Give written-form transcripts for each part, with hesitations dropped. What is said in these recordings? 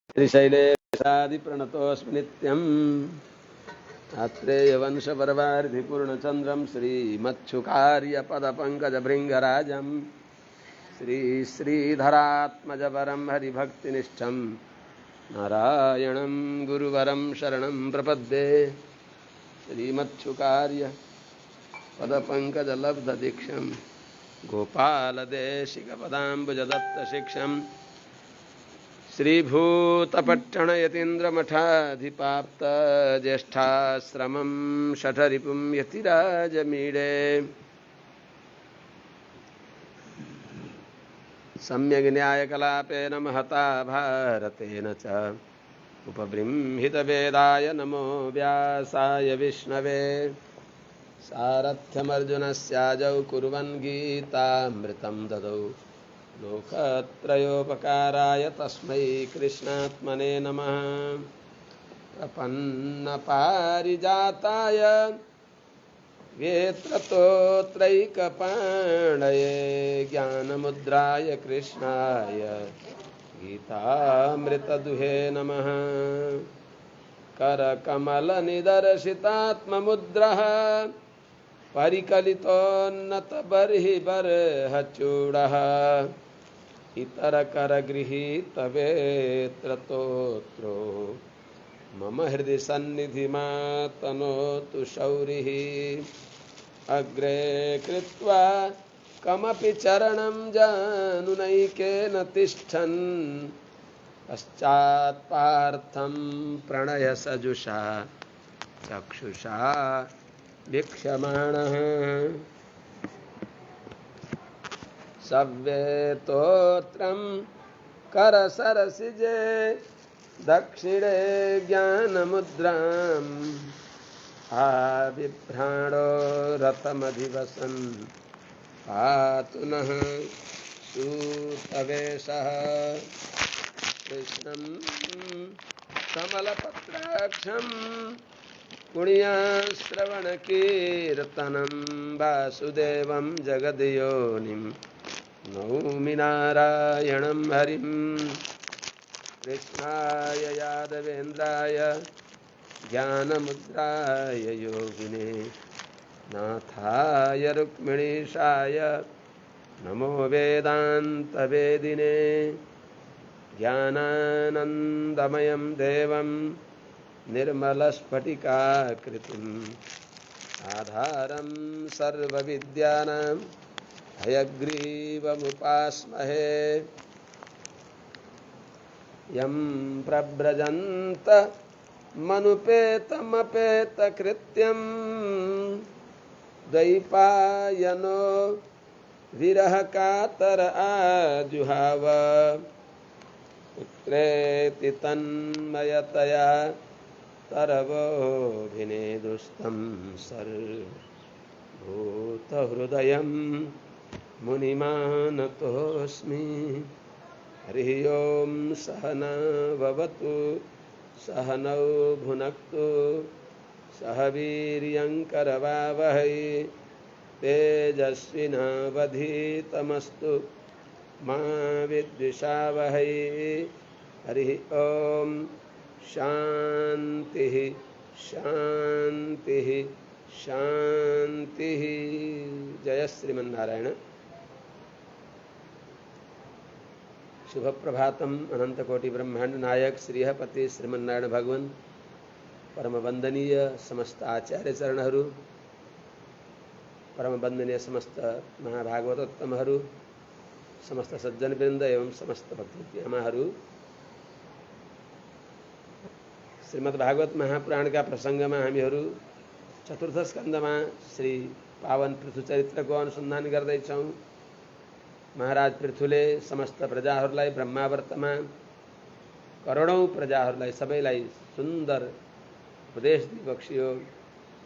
श्रीशैलेशादिप्रणतोऽस्मि नित्यम् आत्रेयवंशपरवारिधिपूर्णचन्द्रं श्रीमच्छुकार्यपदपङ्कजभृङ्गराजं श्रीधरात्मजवरं हरिभक्तिनिष्ठं नारायणं गुरुवरं शरणं प्रपद्ये। श्रीमच्छुकार्यपदपङ्कजलब्धदीक्षं गोपालदेशिकपदाम्बुजदत्तशिक्षं श्रीभूतपट्टणयतीन्द्रमठाधिपाप्त ज्येष्ठाश्रमं शठरिपुं यतिराजमीडे सम्यग् न्यायकलापेन महता भारतेन च उपबृंहितवेदाय नमो व्यासाय विष्णवे। सारथ्यमर्जुनस्याजौ कुर्वन् गीतामृतं ददौ लोकत्रयोपकाराय तस्मै कृष्णात्मने नमः। प्रपन्नपारिजाताय वेत्रतोत्रैकपाणये ज्ञानमुद्राय कृष्णाय गीतामृतदुहे नमः। करकमलनिदर्शितात्ममुद्रः परिकलितोन्नतबर्हिबर्हचूडः इतरकरगृहीतवेत्रतोत्रो मम हृदि सन्निधिमातनोतु शौरिः। अग्रे कृत्वा कमपि चरणं जानुनैकेन तिष्ठन् पश्चात्पार्थं प्रणयसजुषा चक्षुषा वीक्षमाणः। सव्येतोत्रं करसरसिजे दक्षिणे ज्ञानमुद्राम् आबिभ्राणो रथमधिवसन् पातु नः सूतवेषः। कृष्णं कमलपत्राक्षं पुण्याश्रवणकीर्तनं वासुदेवं जगद्योनिं नौमि नारायणं हरिं। कृष्णाय यादवेन्द्राय ज्ञानमुद्राय योगिने नाथाय रुक्मिणीशाय नमो वेदान्तवेदिने। ज्ञानानन्दमयं देवं निर्मलस्फटिकाकृतिम् आधारं सर्वविद्यानां हयग्रीवमुपास्महे। यं प्रव्रजन्त मनुपेतमपेतकृत्यं द्वैपायनो विरहकातर आजुहाव। पुत्रेति तन्मयतया तरवोऽभिनेदुस्तं सर्वभूतहृदयं मुनिमानतोऽस्मि। हरिः ओं सहना भवतु सहनौ भुनक्तु सह वीर्यङ्करवावहै तेजस्विनावधीतमस्तु मा विद्विषावहै। हरिः ओं शान्तिः शान्तिः शान्तिः। जय श्रीमन्नारायण। शुभ प्रभातम। अनंत कोटि ब्रह्मांड नायक श्रीहपति श्रीमन्नारायण भगवान परम वंदनीय समस्त आचार्य चरणहरू, परम वंदनीय समस्त महाभागवतोत्तमहरू, समस्त सज्जनवृन्द एवं समस्त भक्तजनहरू, श्रीमद्भागवत महापुराण का प्रसंग में हामीहरू चतुर्थ स्कंद में श्री पावन पृथु चरित्र को अनुसंधान गर्दैछौं। महाराज पृथुले समस्त प्रजाहरूलाई ब्रह्मावर्तमा करोडौं प्रजाहरूलाई सबैलाई सुन्दर उपदेश दिबक्सियो।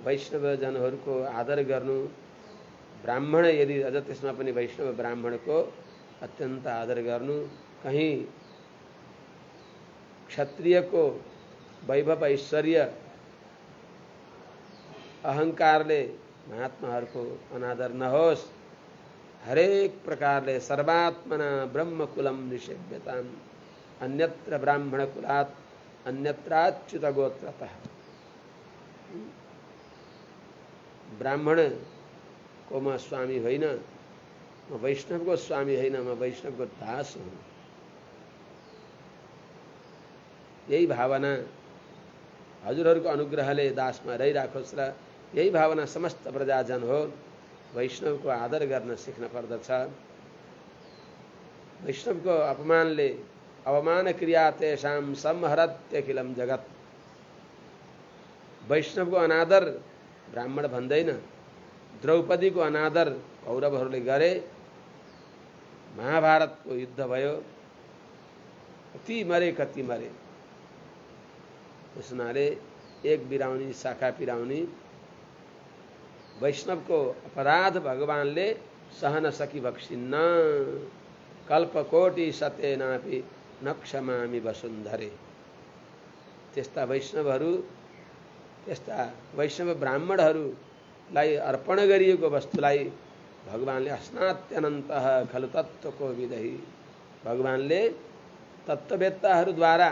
वैष्णवजनहरूको आदर गर्नु, ब्राह्मण यदि अझ त्यसमा पनि वैष्णव ब्राह्मणको अत्यन्त आदर गर्नु, कहीं क्षत्रियको वैभव ऐश्वर्य अहंकारले महात्माहरूको अनादर नहोस्। हरेक प्रकारले सर्वात्मना ब्रह्मकुलम निषेव्यताम अन्यत्र ब्राह्मण कुलात् अन्यत्राच्युत गोत्रतः। ब्राह्मण को म स्वामी होइन, म वैष्णवको स्वामी होइन, म वैष्णवको दास हुँ। यही भावना हजुरहरूको अनुग्रहले दासमा रहिराखोस् र यही भावना समस्त प्रजाजन हो। वैष्णवको आदर गर्न सिक्न पर्दछ। वैष्णवको अपमानले अवमान क्रिया तेषां संहरत्यखिलम जगत। वैष्णवको अनादर ब्राह्मण भन्दैन। द्रौपदीको अनादर कौरवहरूले गरे। महाभारतको युद्ध भयो, कति मरे कति मरे। उसनाले एक बिराउनी शाखा पिराउनी वैष्णवको अपराध भगवानले सहन सकी बक्सिन्न। कल्पकोटि सतेनापि न क्षमामि वसुन्धरे। त्यस्ता वैष्णवहरू, त्यस्ता वैष्णव ब्राह्मणहरूलाई अर्पण गरिएको वस्तुलाई भगवानले अस्नात्यनन्तः खलु तत्त्वको विदहि। भगवानले तत्त्ववेत्ताहरूद्वारा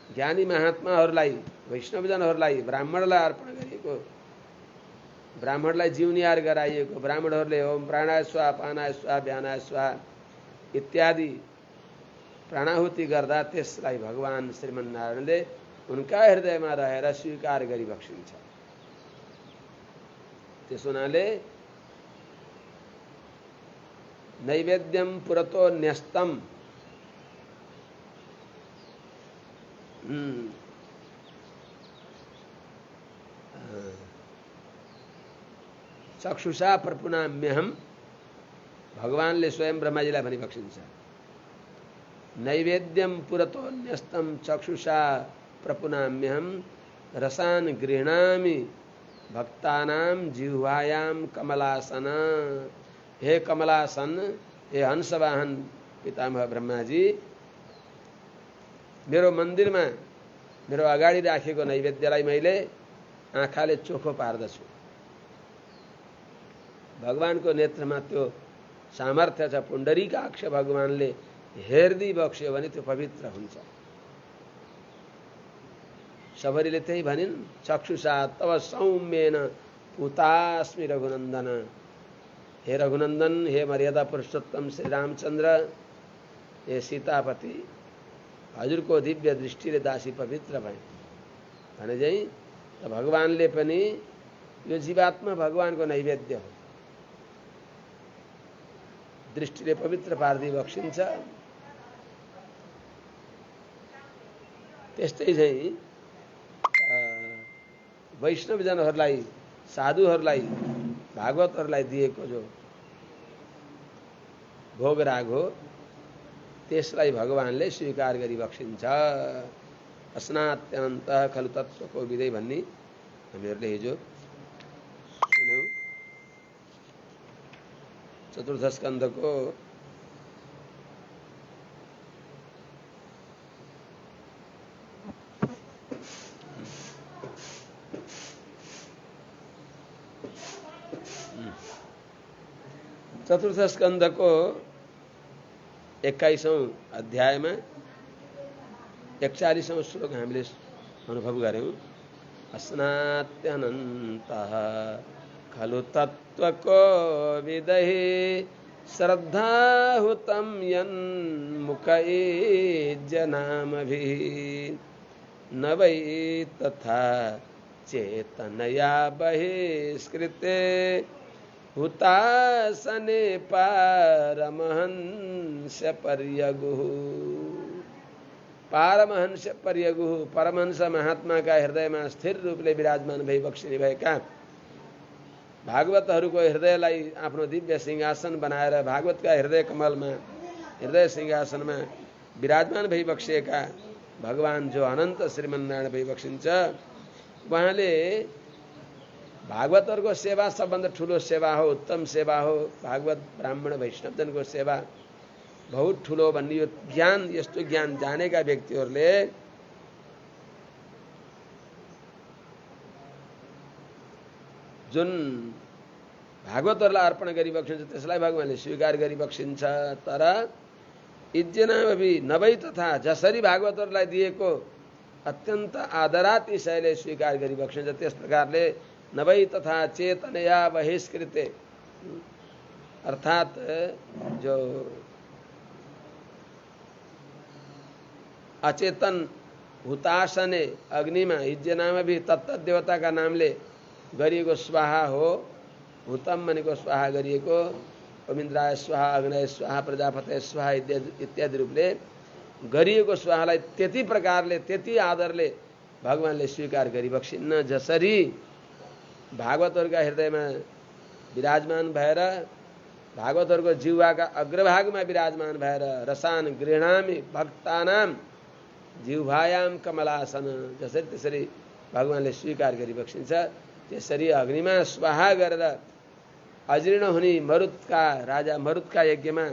ज्ञानी महात्माहरूलाई, वैष्णवजनहरूलाई, ब्राह्मणलाई अर्पण गरिएको, ब्राह्मणलाई जीवनिहार गराइएको, ब्राह्मणहरूले ओम प्राणाय स्वाहा पानाय स्वाहा व्यानाय स्वाहा इत्यादि प्राणाहुति गर्दा त्यसलाई भगवान श्रीमन्नारायणले उनका हृदयमा रहेर स्वीकार गरी बक्सिन्छ। त्यस हुनाले नैवेद्यम पुरतो न्यस्तम, चक्षुषा प्रपुनाम्यहम, भगवानले स्वयं ब्रह्माजीलाई भनी बक्सिन्छ। नैवेद्यम पुरतो न्यस्तम चक्षुषा प्रपुनाम्यहम रसान गृह्णामि भक्तानां जिह्वायां कमलासन। हे कमलासन, हे हंसवाहन पितामह ब्रह्माजी, मेरो मन्दिरमा मेरो अगाडि राखेको नैवेद्यलाई मैले आँखाले चोखो पार्दछु। भगवानको नेत्रमा त्यो सामर्थ्य छ। पुण्डरीकाक्ष भगवानले हेर्दी बक्स्यो भने त्यो पवित्र हुन्छ। सबरीले त्यही भनिन्, चक्षुषा तव सौम्येन पूतास्मि रघुनन्दन। हे रघुनन्दन, हे मर्यादा पुरुषोत्तम श्री रामचन्द्र, हे सीतापति, हजुरको दिव्य दृष्टिले दासी पवित्र भए भने चाहिँ त भगवानले पनि यो जीवात्मा भगवानको नैवेद्य हो, दृष्टिले पवित्र पार्दै बक्सिन्छ। त्यस्तै चाहिँ वैष्णवजनहरूलाई, साधुहरूलाई, भागवतहरूलाई दिएको जो भोगराग हो त्यसलाई भगवानले स्वीकार गरी बक्सिन्छ। अस्नात्यनन्त खलु तत्त्वको विधेय भन्ने हामीहरूले हिजो सुन्यौँ। चतुर्थ स्कन्धको चतुर्थ स्कन्धको 21औं अध्यायमा 41औं श्लोक हामीले अनुभव गर्यौं। अस्नात्यनन्तः खलु तत्त्वको विदहि श्रद्धाहुतं यन्मुखैर्जनामभिः न वै तथा चेतनया बहिष्कृते हुतासने पारमहंस पर्यगुः। पारमहंस पर्यगुः, परमहंस महात्मा का हृदय में स्थिर रूपले विराजमान भई बक्सिने भएका भागवतहरूको हृदयलाई आफ्नो दिव्य सिंहासन बनाएर भागवतका हृदय कमलमा, हृदय सिंहासनमा विराजमान भई बक्सिएका भगवान जो अनन्त श्रीमन्नारायण भई बक्सिन्छ, उहाँले भागवतहरूको सेवा सबभन्दा ठुलो सेवा हो, उत्तम सेवा हो। भागवत ब्राह्मण वैष्णवजनको सेवा बहुत ठुलो भन्ने यो ज्ञान, यस्तो ज्ञान जानेका व्यक्तिहरूले जुन भागवतहरूलाई अर्पण गरी बक्सिन्छ त्यसलाई भगवानले स्वीकार गरी बक्सिन्छ। तर इज्जनाम भी नभई तथा जसरी भागवतहरूलाई दिएको अत्यन्त आदरातिशयले स्वीकार गरिबक्सिन्छ त्यस प्रकारले नभई तथा चेतनया बहिष्कृते अर्थात जो अचेतन हुतासने अग्निमा इज्जनामा भी तत्त देवताका नामले गरिएको स्वाहा हो। हुतम भनेको स्वाहा गरिएको, ओमिन्द्राय स्वाहा, अग्नय स्वाहा, प्रजापतय स्वाहा इत्यादि रूपले गरिएको स्वाहालाई त्यति प्रकारले त्यति आदरले भगवानले स्वीकार गरिबक्सिन्न जसरी भागवतहरूका हृदयमा विराजमान भएर भागवतहरूको जिह्वाका अग्रभागमा विराजमान भएर रसान गृह्णामि भक्तानाम जिह्वायाम कमलासन जसरी त्यसरी भगवानले स्वीकार गरिबक्सिन्छ त्यसरी अग्निमा स्वाहा गरेर अजीर्ण हुने मरुतका राजा मरुतका यज्ञमा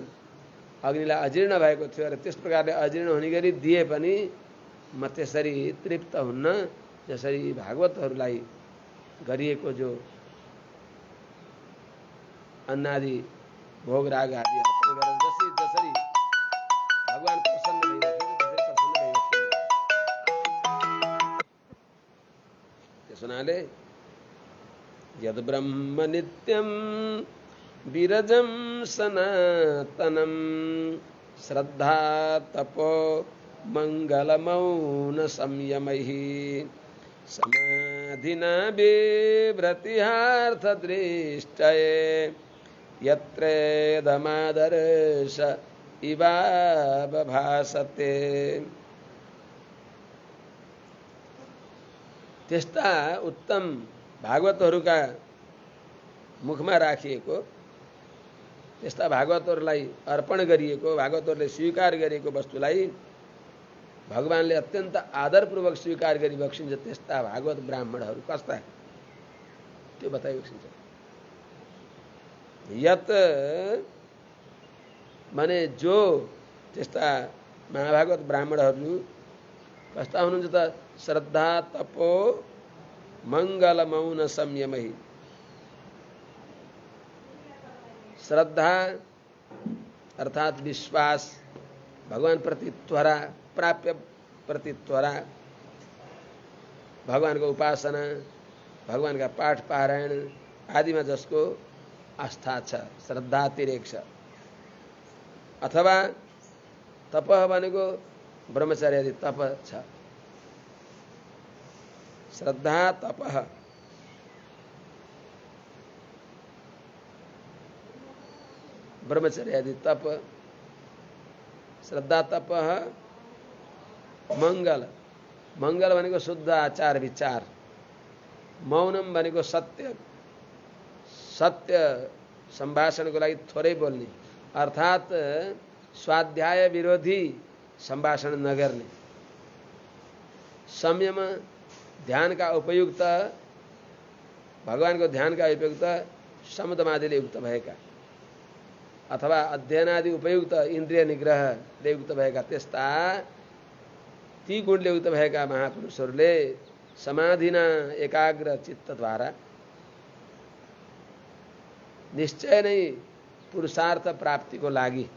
अग्निलाई अजीर्ण भएको थियो र त्यस प्रकारले अजीर्ण हुने गरी दिए पनि म त्यसरी तृप्त हुन्न जसरी भागवतहरूलाई गरिएको जो अन्नादि भोग राग आदि अर्पण गरेर जसरी भगवान प्रसन्न भइरहेको त्यसरी प्रसन्न भइरहेको त्यस हुनाले यद ब्रह्म नित्यं विरजं सनातनं श्रद्धा तपो मंगलमौन संयमैः समाधिना बिभ्रतिहार्थ दृष्टये यत्रेदमादर्श इवाभासते। त्यस्ता उत्तम भागवतहरूका मुखमा राखिएको त्यस्ता भागवतहरूलाई अर्पण गरिएको भागवतहरूले स्वीकार गरेको वस्तुलाई भगवानले अत्यन्त आदरपूर्वक स्वीकार गरिबक्सिन्छ। त्यस्ता भागवत ब्राह्मणहरू कस्ता त्यो बताइबक्सिन्छ। यत माने जो त्यस्ता महाभागवत ब्राह्मणहरू कस्ता हुनुहुन्छ त श्रद्धा तपो मंगल मौन संयमहि। श्रद्धा अर्थात विश्वास, भगवान प्रति त्वरा, प्राप्य प्रति त्वरा, भगवान को उपासना, भगवान का पाठ पारायण आदि में जसको आस्था छ, श्रद्धातिरेक छ। अथवा तपः भनेको ब्रह्मचर्य आदि तप छ। श्रद्धा तपः ब्रह्मचर्य आदि तप, श्रद्धा तपः मंगल, मंगल भनेको शुद्ध आचार विचार, मौनम भनेको सत्य, सत्य संभाषणको लागि थोरै बोल्ने अर्थात स्वाध्याय विरोधी संभाषण नगर्ने, संयम ध्यान का उपयुक्त, भगवान को ध्यान का उपयुक्त शमदमादिले युक्त भएका अथवा अध्ययन आदि उपयुक्त इन्द्रिय निग्रहले युक्त भएका त्यस्ता ती गुणले युक्त भएका महापुरुषहरूले समाधिना एकाग्र चित्तद्वारा निश्चय नै पुरुषार्थ प्राप्तिको लागि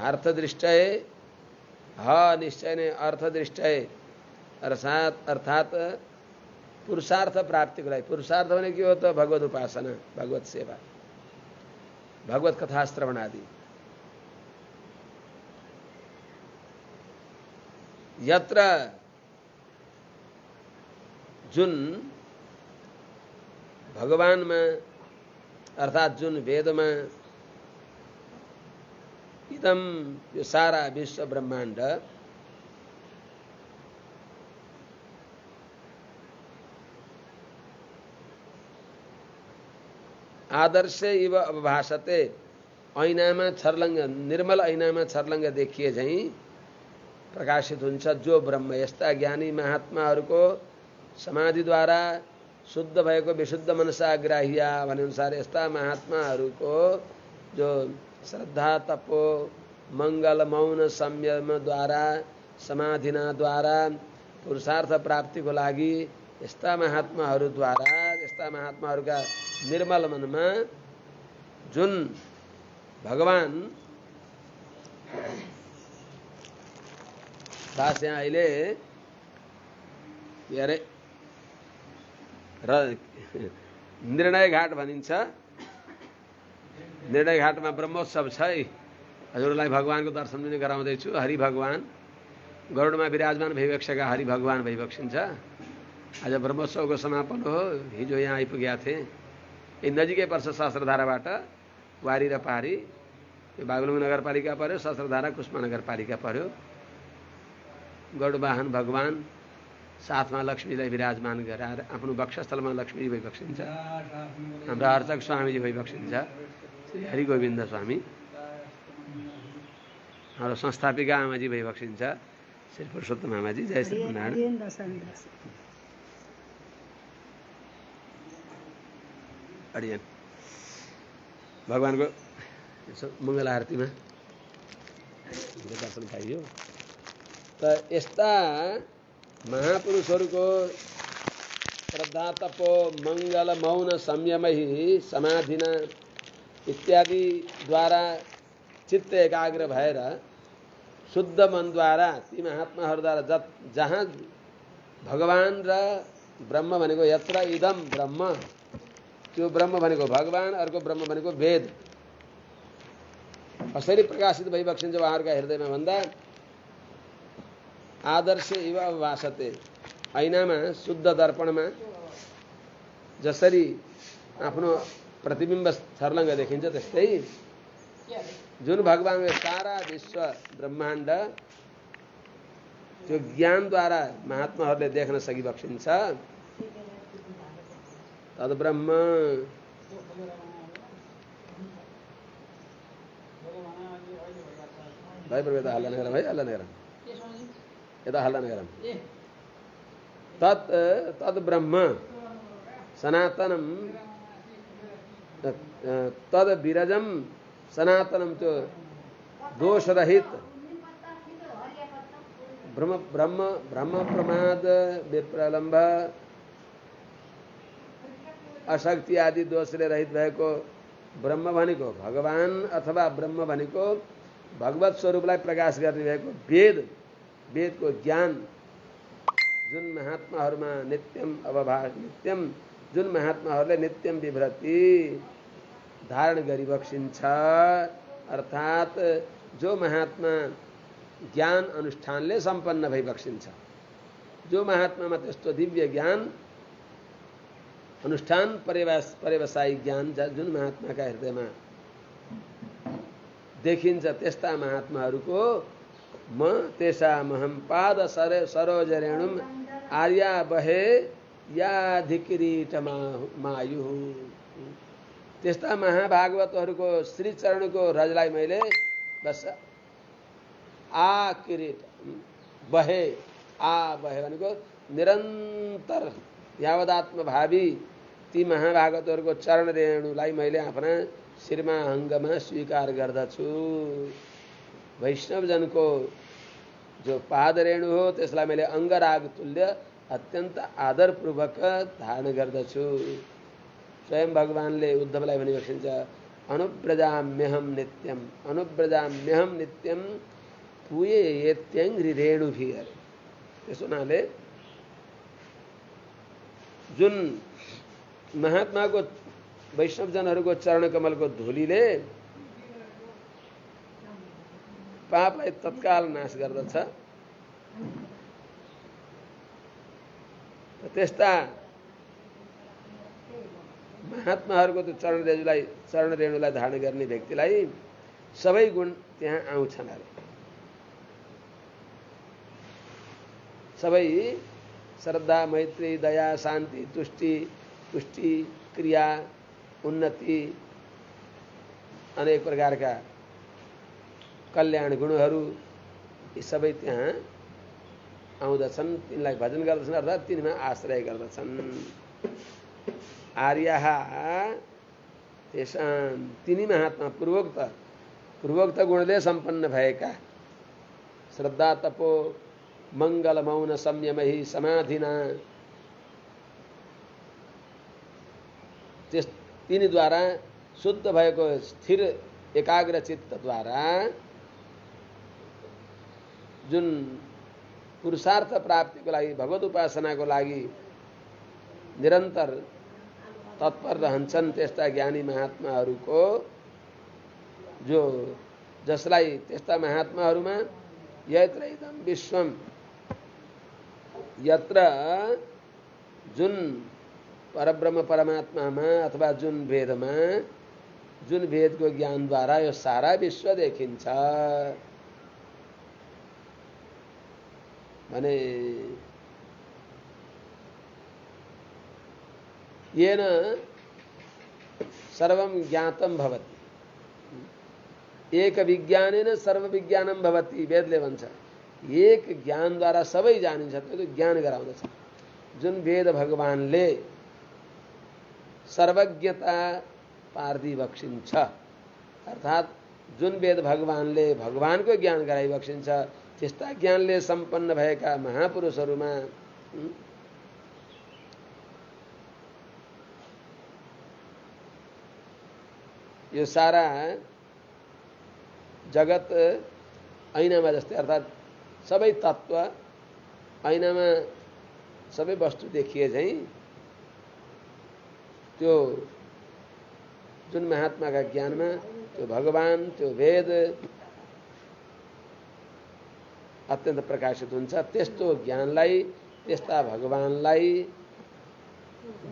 अर्थदृष्टय निश्चय नै अर्थदृष्टय अर्थात पुरुषार्थ प्राप्तिको लागि। पुरुषार्थ भने के हो त? भगवत उपासना, भगवत सेवा, भगवत कथा श्रवण आदि। यत्र जुन भगवान में अर्थात जुन वेद में इदम यो सारा विश्व ब्रह्मांड आदर्श इव अवभासते, ऐनामा छर्लङ्ग, निर्मल ऐनामा छर्लङ्ग देखिए झैं प्रकाशित हुन्छ जो ब्रह्म। यस्ता ज्ञानी महात्माहरूको समाधिद्वारा शुद्ध भएको विशुद्ध मनसा ग्राह्या भने अनुसार यस्ता महात्माहरूको जो श्रद्धा तपो मंगल मौन संयमद्वारा समाधिनाद्वारा पुरुषार्थ प्राप्तिको लागि यस्ता महात्माहरूद्वारा यस्ता महात्माहरूका निर्मल मनमा जुन भगवान दास यहाँ अहिले के अरे निर्णय घाट भनिन्छ। निर्णय घाटमा ब्रह्मोत्सव छ है। हजुरलाई भगवानको दर्शन पनि गराउँदैछु। हरि भगवान गरुडमा विराजमान भइबक्सेका हरि भगवान भइबक्सिन्छ। आज ब्रह्मोत्सवको समापन हो। हिजो यहाँ आइपुगेका थिएँ। यी नजिकै पर्छ सहस्रधाराबाट। वारी र पारी यो बागलुङ नगरपालिका पर्यो, सहस्रधारा कुष्मा नगरपालिका पर्यो। गरुडवाहन भगवान साथमा लक्ष्मीलाई विराजमान गराएर आफ्नो वक्षस्थलमा लक्ष्मी भइबक्सिन्छ। हाम्रा अर्चक स्वामीजी भइबक्सिन्छ श्री हरिगोविन्द स्वामी। हाम्रो संस्थापिका आमाजी भइबक्सिन्छ श्री पुरुषोत्तम आमाजी। जय श्री नारायण। अडियन भगवानको मङ्गल आरतीमा दर्शन पाइयो। त यस्ता महापुरुषहरूको श्रद्धा तपो मङ्गल मौन संयमही समाधिना इत्यादिद्वारा चित्त एकाग्र भएर शुद्ध मनद्वारा ती महात्माहरूद्वारा जहाँ भगवान र ब्रह्म भनेको यत्र इदम ब्रह्म, त्यो ब्रह्म भनेको भगवान, अर्को ब्रह्म भनेको वेद कसरी प्रकाशित भइबक्सिन्छ उहाँहरूका हृदयमा भन्दा आदर्श इव भासते। ऐनामा शुद्ध दर्पणमा जसरी आफ्नो प्रतिबिम्ब छर्लङ्ग देखिन्छ त्यस्तै जुन भगवानको सारा विश्व ब्रह्माण्ड त्यो ज्ञानद्वारा महात्माहरूले देख्न सकिबक्सिन्छ। तद ब्रह्म भाइ प्रभु यता हल्ला नगर, भाइ हल्ला नगर, यता हल्ला नगर। तद ब्रह्म सनातनम तद विरजम सनातनम, त्यो दोष रहित ब्रह्म ब्रह्म ब्रह्म प्रमाद विप्रलम्ब अशक्ति आदि दोषले रहित भएको ब्रह्म भनेको भगवान अथवा ब्रह्म भनेको भगवत स्वरूपलाई प्रकाश गर्ने भएको वेदको ज्ञान जुन महात्माहरूमा नित्यम अवभाष नित्यम जुन महात्माहरूले नित्यम विभ्रति धारण गरिबक्सिन्छ, अर्थात् जो महात्मा ज्ञान अनुष्ठानले सम्पन्न भइबक्सिन्छ, जो महात्मामा त्यस्तो दिव्य ज्ञान अनुष्ठान पर्यवसायी ज्ञान जुन महात्माका हृदयमा देखिन्छ, त्यस्ता महात्माहरूको म तेषामहं पाद सरोज रेणुम आर्या बहे याधिकिरीट मायु। त्यस्ता महाभागवतहरूको श्री चरणको रजलाई मैले बस आ किरीट बहे भनेको निरन्तर यावदात्म भावी ती महाभागवतहरूको चरण रेणुलाई मैले आफ्ना शिरमा अङ्गमा स्वीकार गर्दछु। वैष्णवजनको जो पाद रेणु हो त्यसलाई मैले अङ्गराग तुल्य अत्यन्त आदरपूर्वक धारण गर्दछु। स्वयं भगवानले उद्धवलाई भनिबक्सिन्छ अनुव्रजाम्यहं नित्यम अनुव्रजाम्यहं नित्यम पुये येत्यङ्घ्रि रेणुभिः। त्यसो हुनाले जुन महात्माको वैष्णवजनहरूको चरण कमलको धुलीले पापलाई तत्काल नाश गर्दछ, त्यस्ता महात्माहरूको त्यो चरण रेणुलाई धारण गर्ने व्यक्तिलाई सबै गुण त्यहाँ आउँछन् अरे। सबै श्रद्धा मैत्री दया शान्ति तुष्टि पुष्टि क्रिया उन्नति अनेक प्रकारका कल्याण गुणहरू यी सबै त्यहाँ आउँदछन्। तिनलाई भजन गर्दछन् अर्थात् तिनमा आश्रय गर्दछन्। आर्याः तेषां तिनी महात्मा पूर्वोक्त गुणले सम्पन्न भएका श्रद्धा तपो मङ्गल मौन संयमही समाधिना तिनीद्वारा शुद्ध भएको स्थिर एकाग्र चित्तद्वारा जुन पुरुषार्थ प्राप्तिको लागि भगवत उपासनाको लागि निरन्तर तत्पर रहन्छन् त्यस्ता ज्ञानी महात्माहरूको जो जसलाई त्यस्ता महात्माहरूमा यत्र इदं विश्वम यत्र जुन परब्रह्म परमात्मामा अथवा जुन वेदमा जुन वेदको ज्ञानद्वारा यो सारा विश्व देखिन्छ भने येन सर्वं ज्ञातं भवति एक विज्ञानेन सर्व विज्ञानं भवति वेदले भन्छ एक ज्ञानद्वारा सबै जानिन्छ त्यो ज्ञान गराउँदछ जुन वेद भगवानले सर्वज्ञता पार्दी बक्सिन्छ अर्थात् जुन वेद भगवानले भगवानको ज्ञान गराइ बक्सिन्छ त्यस्ता ज्ञानले सम्पन्न भएका महापुरुषहरूमा यो सारा जगत ऐनामा जस्तै अर्थात् सबै तत्त्व ऐनामा सबै वस्तु देखिए चाहिँ त्यो जुन महात्माका ज्ञानमा त्यो भगवान त्यो वेद अत्यन्त प्रकाशित हुन्छ त्यस्तो ज्ञानलाई त्यस्ता भगवानलाई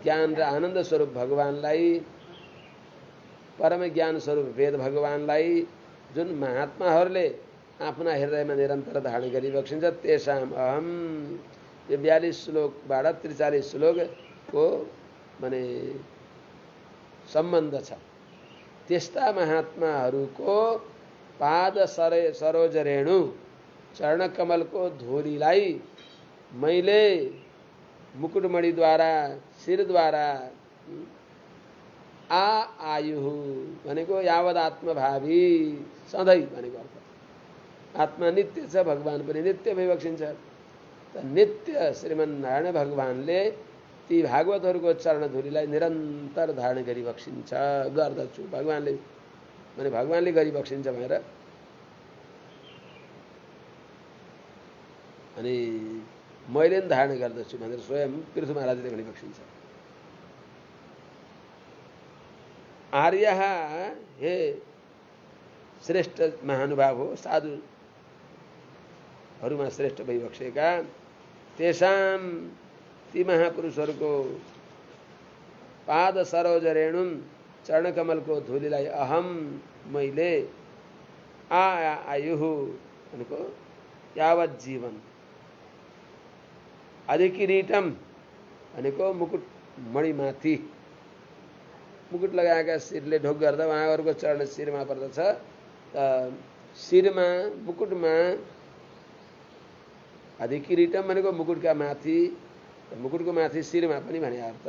ज्ञान र आनन्द स्वरूप भगवानलाई परम ज्ञान स्वरूप वेद भगवानलाई जुन महात्माहरूले आफ्ना हृदयमा निरन्तर धारण गरिबक्सिन्छ तेषाम अहम यो 42 श्लोकबाट 43 श्लोकको माने सम्बन्ध छ त्यस्ता महात्माहरूको पाद सरोज रेणु चरणकमलको धूलीलाई मैले मुकुटमणिद्वारा शिरद्वारा आयु भनेको यावद आत्मभावी सधैँ भनेको अर्थ आत्मा नित्य छ भगवान पनि नित्य भइबक्सिन्छ त नित्य श्रीमन्नारायण भगवानले ती भागवतहरूको चरण धुलीलाई निरन्तर धारण गरिबक्सिन्छ गर्दछु भगवानले भने भगवानले गरिबक्सिन्छ भनेर अनि मैले पनि धारण गर्दछु भनेर स्वयं पृथु महाराजले भनिबक्सिन्छ आर्य हे श्रेष्ठ महानुभाव हो साधुहरूमा श्रेष्ठ भइबक्सेका तेषां ती महापुरुषहरूको पाद सरोज रेणुम चरणकमलको धुलीलाई अहम मैले आयु भनेको यावत जीवन अधिकिरीटम भनेको मुकुट मणिमाथि मुकुट लगाएका शिरले ढोक गर्दा उहाँहरूको चरण शिरमा पर्दछ शिरमा मुकुटमा अधिकिरीटम भनेको मुकुटका माथि मुकुटको माथि शिरमा पनि भने अर्थ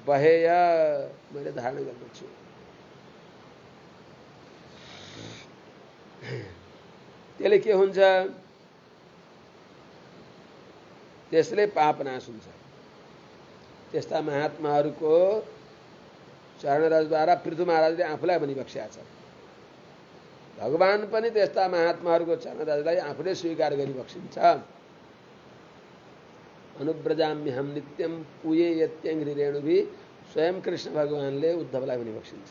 बहेय मैले धारण गर्दछु त्यसले के हुन्छ त्यसले पाप नाश हुन्छ त्यस्ता महात्माहरूको चरणरजद्वारा पृथु महाराजले आफूलाई भनिबक्सेका छ भगवान पनि त्यस्ता महात्माहरूको चरणरजलाई आफूले स्वीकार गरिबक्सिन्छ अनुव्रजाम्यहम नित्यम पूये यत्यङ्घ्रि रेणुभि स्वयं कृष्ण भगवानले उद्धवलाई भनिबक्सिन्छ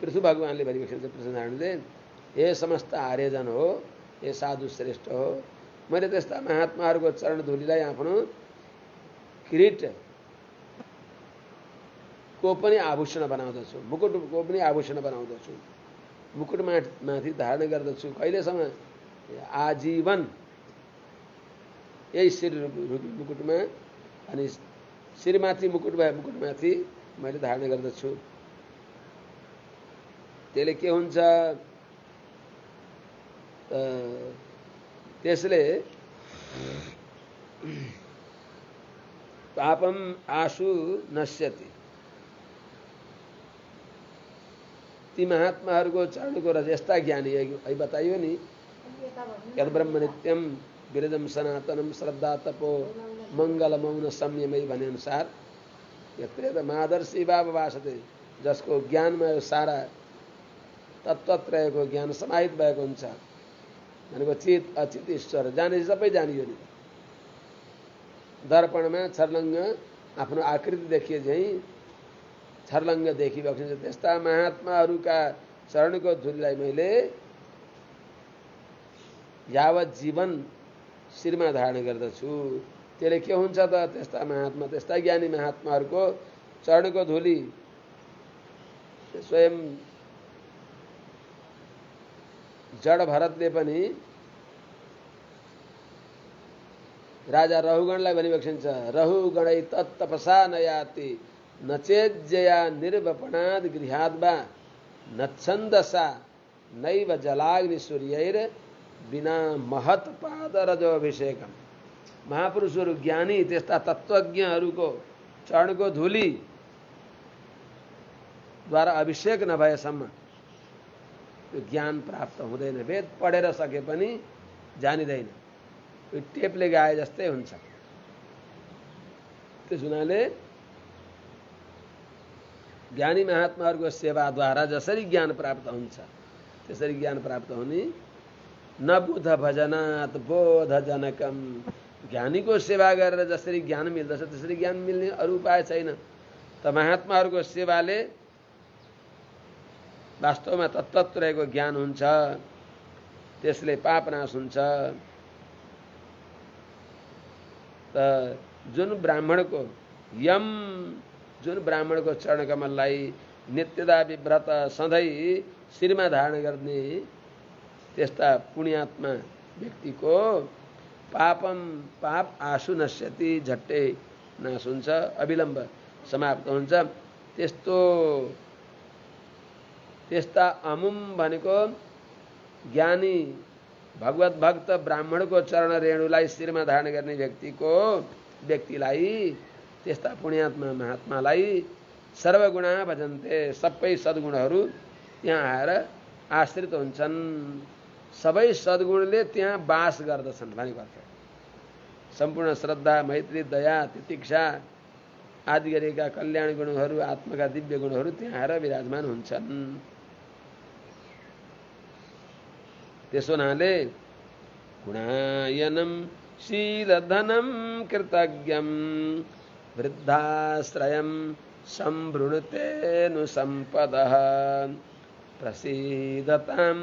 पृथु भगवानले भनिबक्सिन्छ पृथुनारायणले हे समस्त आर्यजन हो हे साधु श्रेष्ठ हो मैले त्यस्ता महात्माहरूको चरण धुलीलाई आफ्नो किरीट को पनि आभूषण बनाउँदछु मुकुटको पनि आभूषण बनाउँदछु मुकुट माथि धारण गर्दछु कहिलेसम्म आजीवन यही शिर मुकुटमा अनि शिरमाथि मुकुट भए मुकुटमाथि मैले धारण गर्दछु त्यसले के हुन्छ त्यसले पापम आशु नश्यति ती महात्माहरूको चरणको रज यस्ता ज्ञानी है बताइयो नि यद ब्रह्म नित्यम विरजम सनातनम श्रद्धा तपो मंगल मौन संयमै भने अनुसार यत्र मादर्शी भाव वासते जसको ज्ञानमा यो सारा तत्त्वत्रयको ज्ञान समाहित भएको हुन्छ। भनेको चित अचित ईश्वर जाने सबै जानियो नि। दर्पणमा छर्लङ्ग आफ्नो आकृति देखिए झैँ छर्लङ्ग देखिरहेको छ। त्यस्ता महात्माहरूका चरणको धुलीलाई मैले यावत जीवन शिरमा धारण गर्दछु। त्यसले के हुन्छ त? त्यस्ता महात्मा, त्यस्ता ज्ञानी महात्माहरूको चरणको धुली स्वयं जड भरतले पनि राजा रहुगणलाई भनिबक्सिन्छ, रहुगणै तत्तपसा नयाति नचेज्जया निर्वपणाद गृहाद्वा नच्छन्दसा नैव जलाग्नि सूर्यैर बिना महत पाद रजोभिषेकम। महापुरुषहरू ज्ञानी त्यस्ता तत्त्वज्ञहरूको चरणको धुली द्वारा अभिषेक नभएसम्म त्यो ज्ञान प्राप्त हुँदैन। वेद पढेर सके पनि जानिँदैन, टेपले गाए जस्तै हुन्छ। त्यस हुनाले ज्ञानी महात्माहरूको सेवाद्वारा जसरी ज्ञान प्राप्त हुन्छ त्यसरी ज्ञान प्राप्त हुने। न बुध भजनात् बोध जनकम। ज्ञानीको सेवा गरेर जसरी ज्ञान मिल्दछ त्यसरी ज्ञान मिल्ने अरू उपाय छैन। त महात्माहरूको सेवाले वास्तवमा तत्त्वत्रयको ज्ञान हुन्छ, त्यसले पाप नाश हुन्छ। त जुन ब्राह्मणको चरणकमललाई नित्यदा विव्रत सधैँ शिरमा धारण गर्ने त्यस्ता पुण्यात्मा व्यक्तिको पाप आशु नश्यति, झट्टै नाश हुन्छ, अविलम्ब समाप्त हुन्छ। त्यस्ता अमुम भनेको ज्ञानी भगवत भक्त ब्राह्मणको चरण रेणुलाई शिरमा धारण गर्ने व्यक्तिलाई त्यस्ता पुण्यात्मा महात्मालाई सर्वगुणा भजन्ते, सबै सद्गुणहरू त्यहाँ आएर आश्रित हुन्छन्। सबै सद्गुणले त्यहाँ वास गर्दछन् भनेको अर्थ। सम्पूर्ण श्रद्धा, मैत्री, दया, तितिक्षा आदि गरेका कल्याण गुणहरू, आत्माका दिव्य गुणहरू त्यहाँ आएर विराजमान हुन्छन्। त्यसो हुनाले गुणायनं शीलधनं कृतज्ञं वृद्धाश्रयं संवृणुतेऽनुसम्पदः प्रसीदतां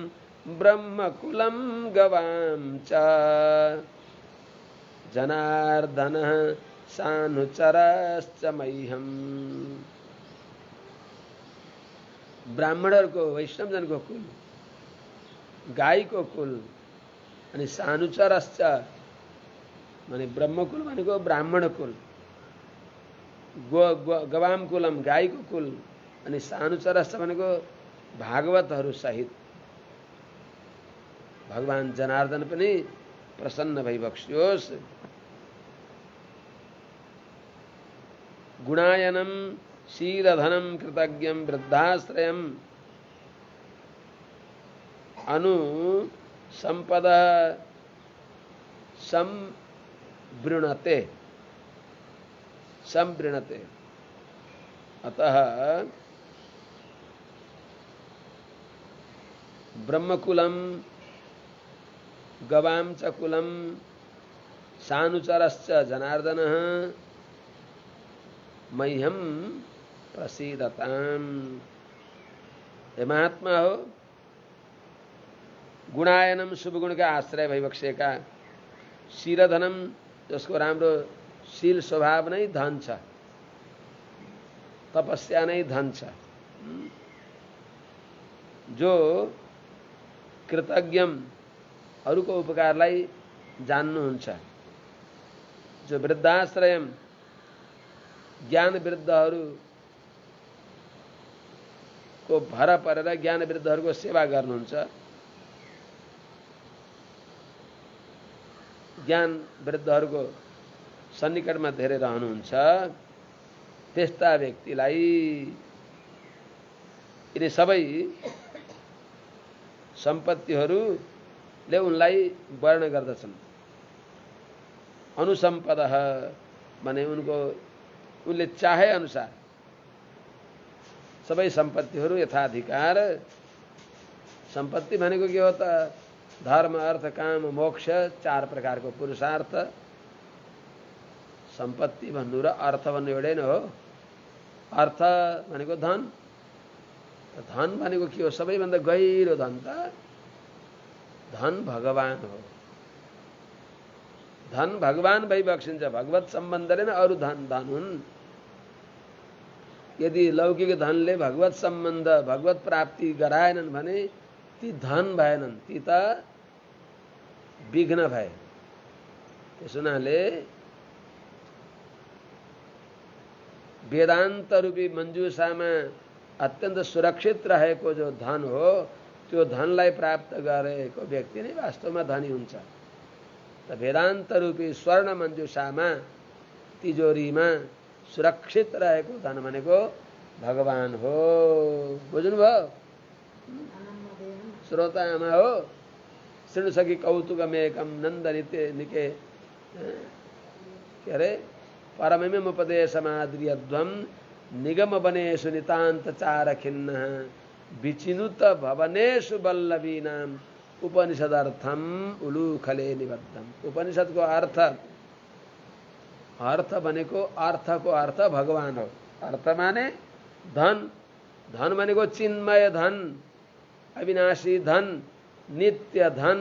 ब्रह्मकुलं गवां च जनार्दनः सानुचरश्च मह्यम्। ब्राह्मणहरूको, वैष्णवजनको कुल, गाईको कुल अनि सानुचरश्च माने ब्रह्मकुल भनेको ब्राह्मण कुल, गवाम कुलम गाईको कुल अनि सानुचरश्च भनेको भागवतहरू सहित भगवान जनार्दन पनि प्रसन्न भइबक्सियोस्। गुणायनं शीलधनं कृतज्ञं वृद्धाश्रयं अनुसम्पद संवृणते। अतः ब्रह्मकुलं गवां च कुलं सानुचरश्च जनार्दनः मह्यम प्रसीदताम्। हे महात्मा हो, गुणायनम शुभ गुण का आश्रय भइबक्सेका, शीलधनम जसको राम्रो शील स्वभाव नै धन छ, तपस्या नै धन छ, जो कृतज्ञम अरूको उपकारलाई जान्नुहुन्छ, जो वृद्धाश्रयम ज्ञान वृद्धहरूको भर परेर ज्ञान वृद्धहरूको सेवा गर्नुहुन्छ, ज्ञान वृद्धहरूको सन्निकटमा धेरै रहनुहुन्छ, त्यस्ता व्यक्तिलाई यिनी सबै सम्पत्तिहरूले उनलाई वर्ण गर्दछन्। अनुसम्पदः भने उनले चाहे अनुसार सबै सम्पत्तिहरू यथाधिकार सम्पत्ति भनेको के हो त? धर्म अर्थ काम मोक्ष 4 प्रकारको पुरुषार्थ। सम्पत्ति भन्नु र अर्थ भन्नु एउटै नै हो। अर्थ भनेको धन, धन भनेको के हो? सबैभन्दा गहिरो धन त धन भगवान हो। धन भगवान भई बक्सिन्छ। भगवत सम्बन्धले नै अरू धन धन हुन्। यदि लौकिक धनले भगवत सम्बन्ध भगवत प्राप्ति गराएनन् भने ती धन भएनन्, ती त विघ्न भए। त्यस हुनाले वेदान्त रूपी मञ्जुषामा अत्यन्त सुरक्षित रहेको जो धन हो, त्यो धनलाई प्राप्त गरेको व्यक्ति नै वास्तवमा धनी हुन्छ। त वेदान्त रूपी स्वर्ण मञ्जुषामा तिजोरीमा सुरक्षित रहेको धन भनेको भगवान हो। बुझ्नुभयो? श्रोतामा हो शृणु सखी कौतुकमेकं नन्द निके के अरे परममुपदेशमाद्रियध्वं निगम बनेषु नितान्त चार खिन्नः विचिनुत भवनेषु वल्लभीनाम उपनिषदर्थम उलूखले निबद्धम। उपनिषद को अर्थ, अर्थ भनेको अर्थको अर्थ भगवान हो। अर्थ माने धन, धन भनेको चिन्मय धन, अविनाशी धन, नित्य धन,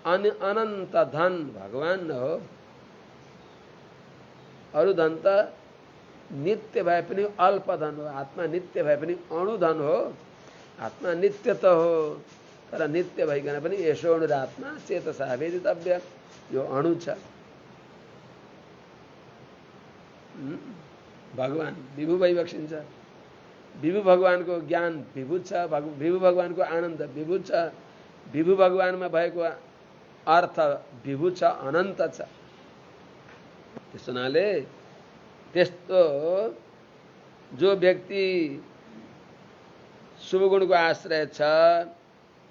अनन्त धन भगवान हो। अरु धन त नित्य भए पनि अल्प धन हो। आत्मा नित्य भए पनि अणु धन हो। आत्मा नित्य त हो, तर नित्य भइकन पनि यसो अणुरात्मा चेतसा वेदितव्य, यो अणु छ। भगवान विभु भई बक्सिन्छ। विभु भगवानको ज्ञान विभु छ, विभु भगवानको आनन्द विभु छ, विभु भगवानमा भएको अर्थ विभु छ, अनन्त छ। त्यस हुनाले त्यस्तो जो व्यक्ति शुभ गुणको आश्रय छ,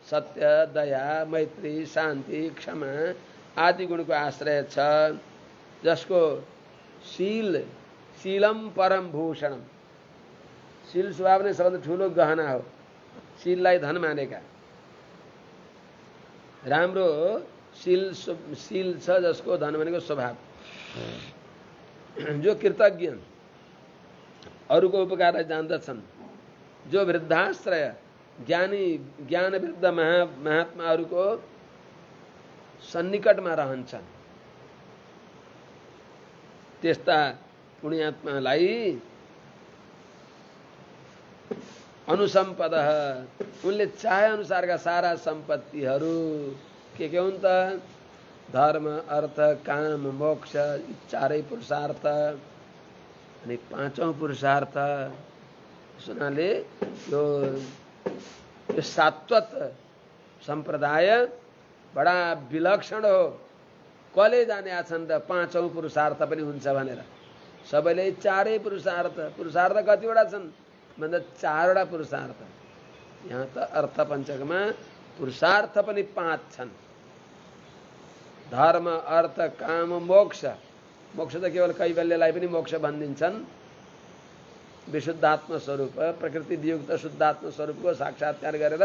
सत्य, दया, मैत्री, शान्ति, क्षमा आदि गुणको आश्रय छ, जसको शील, शीलम परम भूषणम, शील स्वभाव नै सबभन्दा ठुलो गहना हो। शीललाई धन मानेका राम्रो शील छ, जसको धन भनेको स्वभाव। जो कृतज्ञ, अरूको उपकारलाई जान्दछन्, जो वृद्धाश्रय, ज्ञानी ज्ञान वृद्ध महात्माहरूको सन्निकटमा रहन्छन्, त्यस्ता पुण्यात्मालाई अनुसम्पद, उनले चाहे अनुसारका सारा सम्पत्तिहरू के हुन् त? धर्म अर्थ काम मोक्ष, चारै पुरुषार्थ अनि पाँचौं पुरुषार्थ। सुनाले यो सात्वत सम्प्रदाय बडा विलक्षण हो। कसले जाने छन् त पाँचौं पुरुषार्थ पनि हुन्छ भनेर? सबैले चारै पुरुषार्थ, पुरुषार्थ कतिवटा छन् भन्दा 4 वटा पुरुषार्थ। यहाँ त अर्थ पञ्चकमा पुरुषार्थ पनि 5 छन्। धर्म अर्थ काम मोक्ष। मोक्ष त केवल कैवल्यलाई पनि मोक्ष भनिदिन्छन्। विशुद्धात्म स्वरूप, प्रकृति वियुक्त शुद्धात्म स्वरूपको साक्षात्कार गरेर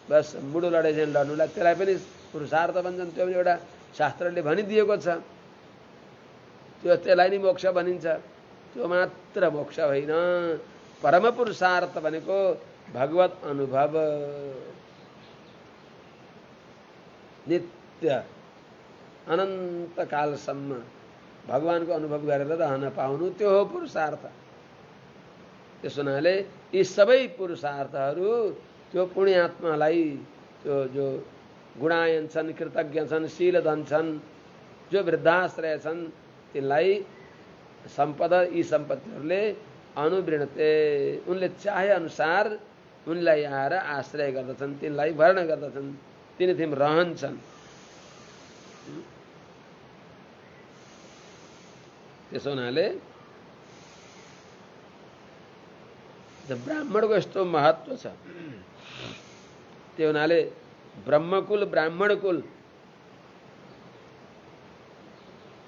बस मुडो लडे चाहिँ लड्नुलाई, त्यसलाई पनि पुरुषार्थ भन्छन्। त्यो पनि एउटा शास्त्रले भनिदिएको छ। त्यसलाई नै मोक्ष भनिन्छ। त्यो मात्र मोक्ष होइन, परम पुरुषार्थ भनेको भगवत अनुभव, नित्य अनन्त कालसम्म भगवानको अनुभव गरेर रहन पाउनु, त्यो हो पुरुषार्थ। त्यस हुनाले यी सबै पुरुषार्थहरू त्यो पुण्यात्मालाई, त्यो जो गुणायन छन्, कृतज्ञ छन्, शीलधन छन्, जो वृद्धाश्रय छन्, तिनलाई सम्पदा, यी सम्पत्तिहरूले अनुवृणते, उनले चाहे अनुसार उनलाई आएर आश्रय गर्दछन्, तिनलाई भरण गर्दछन्, तिनी थिम रहन्छन्। त्यसो हुनाले ब्राह्मणको यस्तो महत्त्व छ। त्यो हुनाले ब्रह्मकुल, ब्राह्मणकुल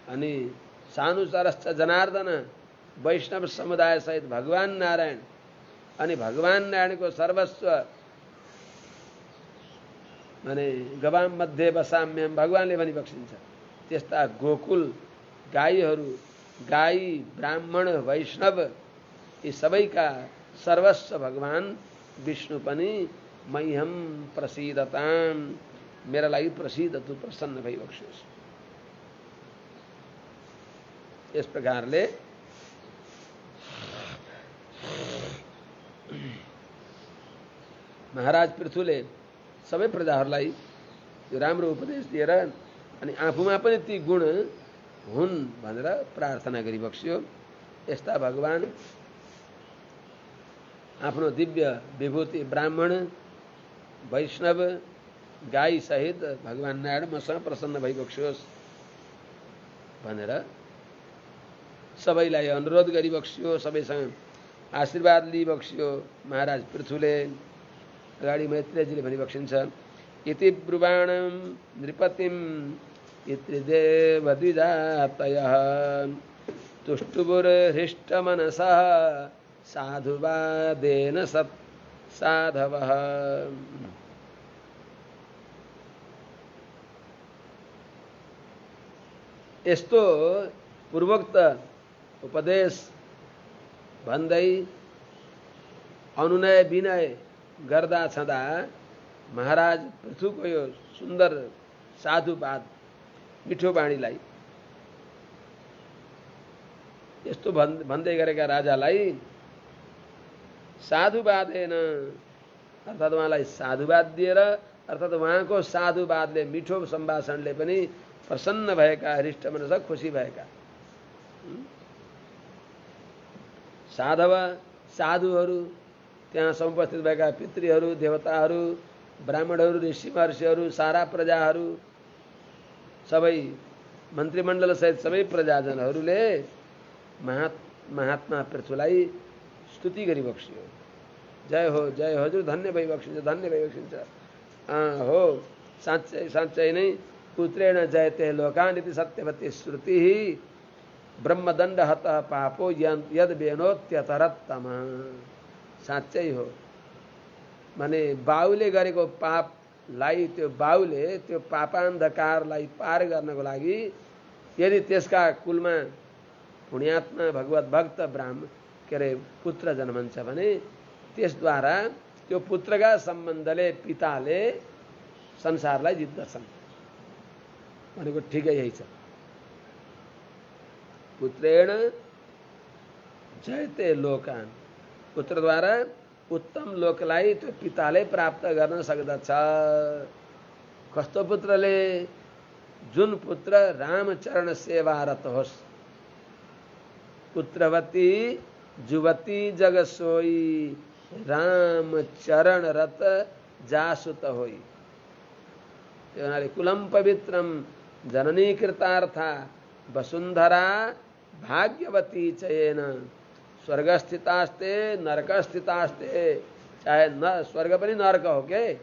अनि सानु सरश्च जनार्दन, वैष्णव समुदाय सहित भगवान नारायण अनि भगवान नारायणको सर्वस्व भने गवाम मध्ये बसाम्यम भगवानले भनी बक्सिन्छ। त्यस्ता गोकुल गाईहरू, गाई ब्राह्मण वैष्णव यी सबैका सर्वस्व भगवान विष्णु पनि मह्यम प्रसीदताम, मेरा लागि प्रसिद्ध तु प्रसन्न भई बक्सियोस्। यस प्रकारले महाराज पृथुले सबै प्रजाहरूलाई यो राम्रो उपदेश दिएर अनि आफूमा पनि ती गुण हुन् भनेर प्रार्थना गरी बक्सियो। यस्ता भगवान आफ्नो दिव्य विभूति ब्राह्मण वैष्णव गाई सहित भगवान नारायण मसँग प्रसन्न भई बक्सियोस् भनेर सबैलाई अनुरोध गरी बक्सियो, सबैसँग आशीर्वाद लिई बक्सियो। महाराज पृथुले अगाडि मैत्रेयजीले भनी बक्सिन्छ, इति ब्रुवाणं नृपतिं पितृदेवद्विजातयः तुष्टुबुर्हृष्टमनसः साधुवादेन सत् साधवः। यस्तो पूर्वोक्त उपदेश भन्दै अनुनय विनय गर्दा छँदा महाराज पृथुको यो सुन्दर साधुवाद मिठो बाणीलाई यस्तो भन्दै गरेका राजालाई साधुवादेन अर्थात् उहाँलाई साधुवाद दिएर अर्थात् उहाँको साधुवादले मिठो सम्भाषणले पनि प्रसन्न भएका हृष्ट मनसा खुसी भएका साधव साधुहरू, त्यहाँ समुपस्थित भएका पितृहरू, देवताहरू, ब्राह्मणहरू, ऋषि महर्षिहरू, सारा प्रजाहरू, सबै मन्त्रीमण्डल सहित सबै प्रजाजनहरूले महात्मा पृथुलाई स्तुति गरी बक्सियो। जय हो हजुर, धन्य भई बक्सिन्छ, धन्य भई बक्सिन्छ। हो साँच्चै साँच्चै नै पुत्रेण जयते लोकान् इति सत्यवती श्रुति ब्रह्मदण्ड हतः पापो यद बेनोत्यतरत्तम। साँच्चै हो, माने बाउले गरेको पापलाई त्यो बाउले त्यो पापान्धकारलाई पार गर्नको लागि यदि त्यसका कुलमा पुण्यात्मा भगवत भक्त ब्राह्मण के अरे पुत्र जन्मन्छ भने त्यसद्वारा त्यो पुत्रका सम्बन्धले पिताले संसारलाई जित्दछन् भनेको ठिकै यही छ। पुत्रेण जयते लोकान्, पुत्रद्वारा उत्तम लोकलाई त्यो पिताले प्राप्त गर्न सक्दछ। कस्तो पुत्रले? जुन पुत्र रामचरण सेवारत होस्। पुत्रवती जुवती जगसोई रामचरण रत जासुत होई। त्यो हुनाले कुलम पवित्रम जननी कृतार्था वसुन्धरा भाग्यवती चयेन स्वर्गस्थितास्ते नरकस्थितास्ते। चाहे न स्वर्ग पनि नरक हो के।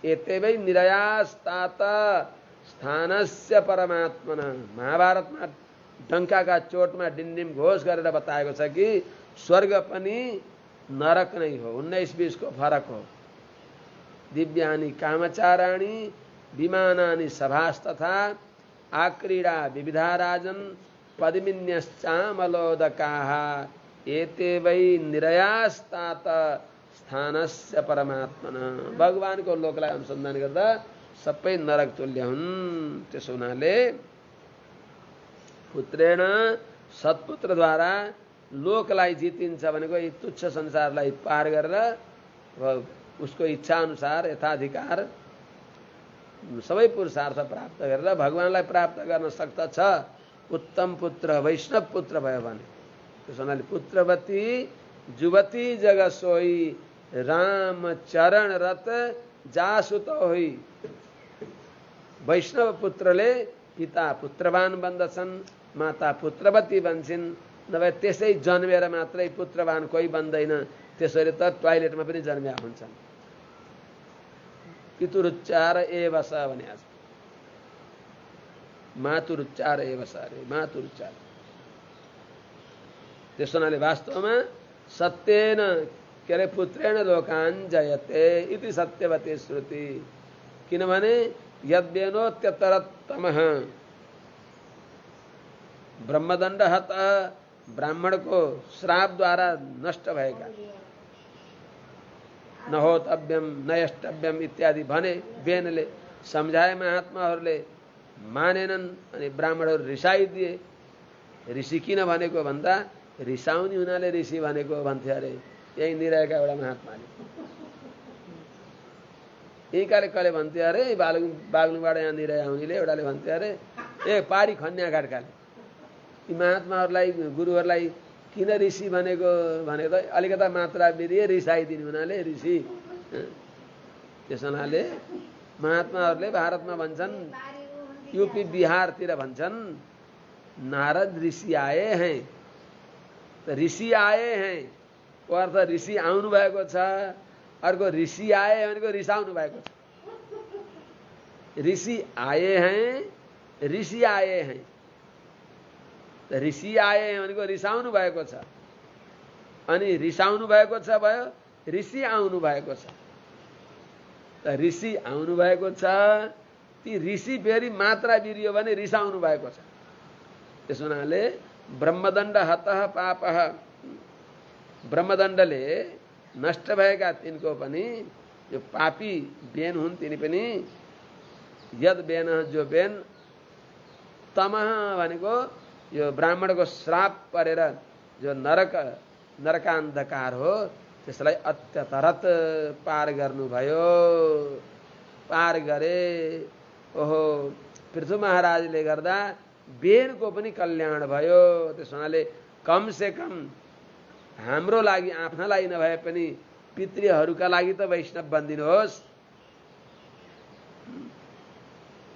एते वै निरयास्तात स्थानस्य परमात्मन। महाभारतमा डङ्काका चोटमा डिन्डिम घोष गरेर बताएको छ कि स्वर्ग पनि नरक नै हो, 19-20 को फरक हो। दिव्यानि कामचाराणि विमानानि सभास्तथा आक्रीडा विविधा राजन पद्मिन्यश्चामलोदकाः एते वै निरयास्तात स्थानस्य परमात्मन। भगवानको लोकलाई अनुसन्धान गर्दा सबै नरक तुल्य हुन्। त्यसो हुनाले पुत्रेण सत्पुत्रद्वारा लोकलाई जितिन्छ भनेको यी तुच्छ संसारलाई पार गरेर उसको इच्छा अनुसार यथाधिकार सबै पुरुषार्थ प्राप्त गरेर भगवानलाई प्राप्त गर्न सक्दछ। उत्तम पुत्र वैष्णव पुत्र भयो भने। त्यसो हुनाले पुत्रवती जुवती जगसोई रामचरण रत जासुत होई। वैष्णव पुत्रले पिता पुत्रवान बन्दछन्, माता पुत्रवती बन्छन्। नभए त्यसै जन्मेर मात्रै पुत्रवान कोही बन्दैन, त्यसरी त टोयलेटमा पनि जन्मिया हुन्छन्। पितुरुच्चार एव स भने आज मातुरुच्चार एव स अरे मातुरुच्चार। त्यसो हुनाले वास्तवमा सत्येन के अरे पुत्रेण लोकान् जयते इति सत्यवती श्रुति। किनभने यद्वेनोत्यतरतमः ब्रह्मदण्ड हत ब्राह्मण को श्राप द्वारा नष्ट भएका नहोतव्यम नयष्टव्यम इत्यादि भने बेनले सम्झाए महात्माहरूले मानेनन् अनि ब्राह्मणहरू रिसाइदिए। ऋषि किन भनेको भन्दा रिसाउने हुनाले ऋषि भनेको भन्थे अरे यही निरहेका एउटा महात्माले। यही काले भन्थे अरे बागलुङबाट यहाँ निरहे आउनेले एउटाले भन्थे अरे ए पारी खन्या घाटकाले यी महात्माहरूलाई गुरुहरूलाई किन ऋषि भनेको भनेको अलिकता मात्रा बिरिए रिसाइदिने हुनाले ऋषि। त्यस हुनाले महात्माहरूले भारतमा भन्छन् यूपी बिहारतिर भन्छन् नारद ऋषि आए हैं। तो ऋषि आए हैं को अर्थ ऋषि आउनु भएको छ, अर्को ऋषि आए भनेको रिसाउनु भएको छ। ऋषि आए हैं ऋषि आए हैं, ऋषि आए हैं भनेको रिसाउनु भएको छ, अनि रिसाउनु भएको छ भयो ऋषि आउनु भएको छ। त ऋषि आउनु भएको छ, ती ऋषि फेरि मात्रा बिरियो भने रिसाउनु भएको छ। त्यस हुनाले ब्रह्मदण्ड हतः पापः, ब्रह्मदण्डले नष्ट भएका तिनको पनि जो पापी बेन हुन् तिनी पनि यद बेन जो बेन तमः भनेको यो ब्राह्मणको श्राप परेर जो नरकान्धकार हो त्यसलाई अत्यतरत पार गर्नुभयो। पार गरे। ओहो पृथु महाराजले गर्दा बेनको पनि कल्याण भयो। त्यस हुनाले कम से कम हाम्रो लागि आफ्ना लागि नभए पनि पितृहरूका लागि त वैष्णव बनिदिनुहोस्।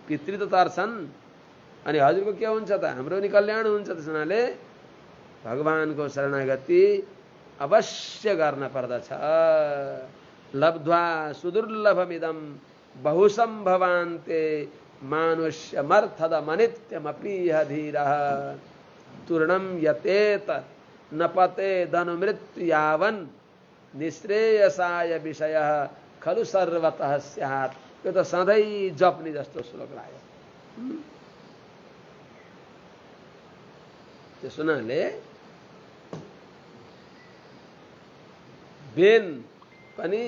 पितृ त तर्छन् अनि हजुरको के हुन्छ त हाम्रो नि कल्याण हुन्छ। त्यस हुनाले भगवानको शरणागति अवश्य गर्न पर्दछ। लब्ध्वा सुदुर्लभमिदं बहुसम्भवान्ते मानुष्यमर्थदमनित्यमपीह धीरः तूर्णं यतेत न पतेदनुमृत्यु यावन् निःश्रेयसाय विषयः खलु सर्वतः स्यात्। यो त सधैँ जप्ने जस्तो श्लोक लाग्यो। त्यस हुनाले बेन पनि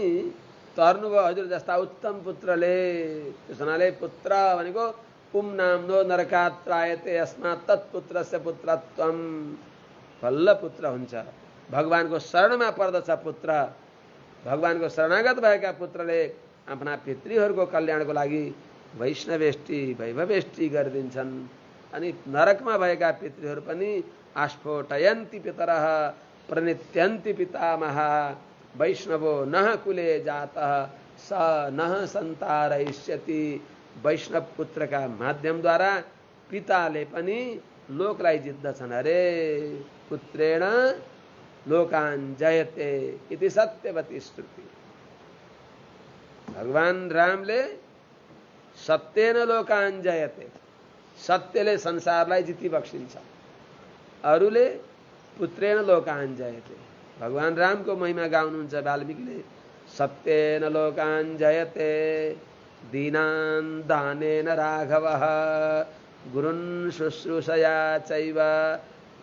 तर्नुभयो हजुर जस्ता उत्तम पुत्रले। त्यस हुनाले पुत्र भनेको पुम नाम्नो नरकात् त्रायते अस्मात् तत्पुत्रस्य पुत्रत्वम। बल्ल पुत्र हुन्छ। भगवानको शरणमा पर्दछ पुत्र। भगवानको शरणागत भएका पुत्रले आफ्ना पितृहरूको कल्याणको लागि वैष्णवेष्टि वैभवेष्टि गरिदिन्छन्। अनि नरकमा भएका पितृहरू पनि आस्फोटयन्ति पितरः प्रणित्यन्ति पितामहा वैष्णवो नः कुले जातः स नः सन्तारयिष्यति। वैष्णव पुत्रका माध्यमद्वारा पिताले पनि लोकलाई जित्दछन् अरे। पुत्रेण लोकान् जयते इति सत्यवती श्रुति। भगवान रामले सत्येन लोकान् जयते, सत्यले संसारलाई जिति बक्सिन्छ। अरूले पुत्रेण लोकान् जयते। भगवान रामको महिमा गाउनुहुन्छ वाल्मीकिले। सत्येन लोकान् जयते दीनान् दानेन राघवः गुरुन् शुश्रूषया चैव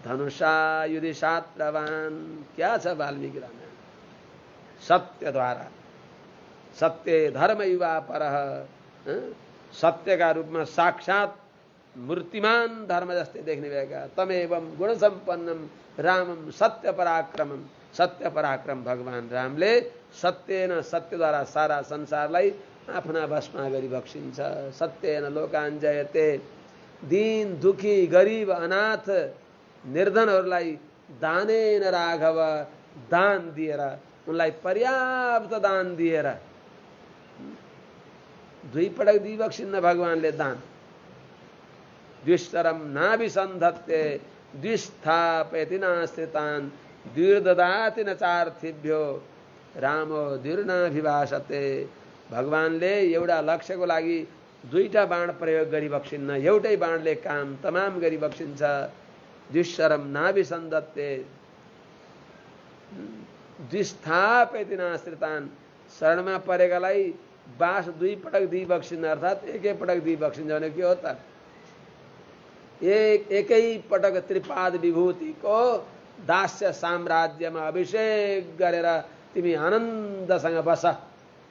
धनुषा युधि शात्रवान्। क्या छ वाल्मीकि रामायण? सत्य द्वारा, सत्य धर्म युवा परः, सत्यका रूपमा साक्षात मूर्तिमान धर्म जस्तै देख्ने भएका तमेवं गुण सम्पन्नम रामम सत्य पराक्रमम। सत्य पराक्रम भगवान रामले सत्येन सत्यद्वारा सारा संसारलाई आफ्ना वशमा गरी बक्सिन्छ। सत्येन लोकान् जयते। दीन दुखी गरीब अनाथ निर्धनहरूलाई दानेन राघव दान दिएर, उनलाई पर्याप्त दान दिएर, दुई पटक दिइबक्सिन्न भगवानले दान। द्विस्तरम नाभिसन्धत्ते द्विस्थापयति नाश्रितान् द्विर्ददाति न चार्थिभ्यो रामो द्विर्नाभिभाषते। भगवानले एउटा लक्ष्यको लागि दुईटा बाण प्रयोग गरी बक्सिन्न, एउटै बाणले काम तमाम गरी बक्सिन्छ। द्विशरम नाभिसन्धत्ते। द्विस्थापित नाश्रितान शरणमा परेकालाई बास 2 पटक दिई बक्सिन्छ, अर्थात् 1 पटक दिई बक्सिन्छ भने के हो त? एकै पटक त्रिपाद विभूतिको दास्य साम्राज्यमा अभिषेक गरेर तिमी आनन्दसँग बस।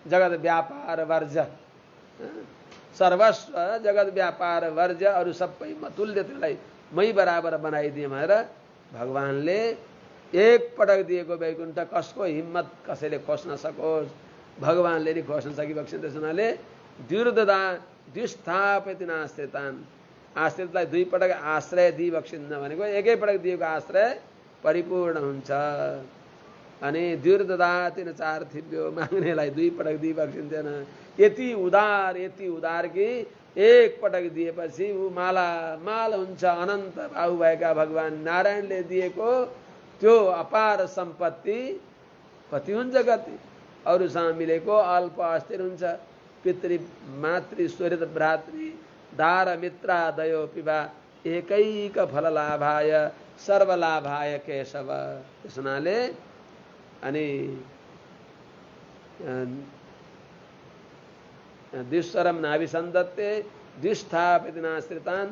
जगत व्यापार वर्ज्य, सर्वस्व जगत व्यापार वर्ज्य, अरू सबै मतुल्य तिमीलाई मै बराबर बनाइदिए भनेर भगवानले 1 पटक दिएको वैकुण्ठ कसको हिम्मत कसैले खोज्न सकोस्? भगवानले नि खोज्न सकिबक्सिन्। त्यस हुनाले द्युर्ददा द्विस्थापित आश्रितान, आश्रितलाई 2 पटक आश्रय दिइबक्सिन्न भनेको 1 पटक दिएको आश्रय परिपूर्ण हुन्छ। अनि द्युर्ददातिन चार्थिव्यो, माग्नेलाई 2 पटक दिइबक्सिन्दैन। यति उदार कि 1 पटक दिएपछि ऊ माला हुन्छ। अनन्त बाहु भएका भगवान नारायणले दिएको त्यो अपार सम्पत्ति कति हुन्छ गति? अरूसँग मिलेको अल्प अस्थिर हुन्छ। पितृ मातृ स्वरित भ्रातृ दार मित्रादयो पिबा एकैक फल लाभाय सर्वलाभाय केशव। त्यस हुनाले अनि द्विस्वरम नाभिसन्दत्ते द्विस्थापित नाश्रितान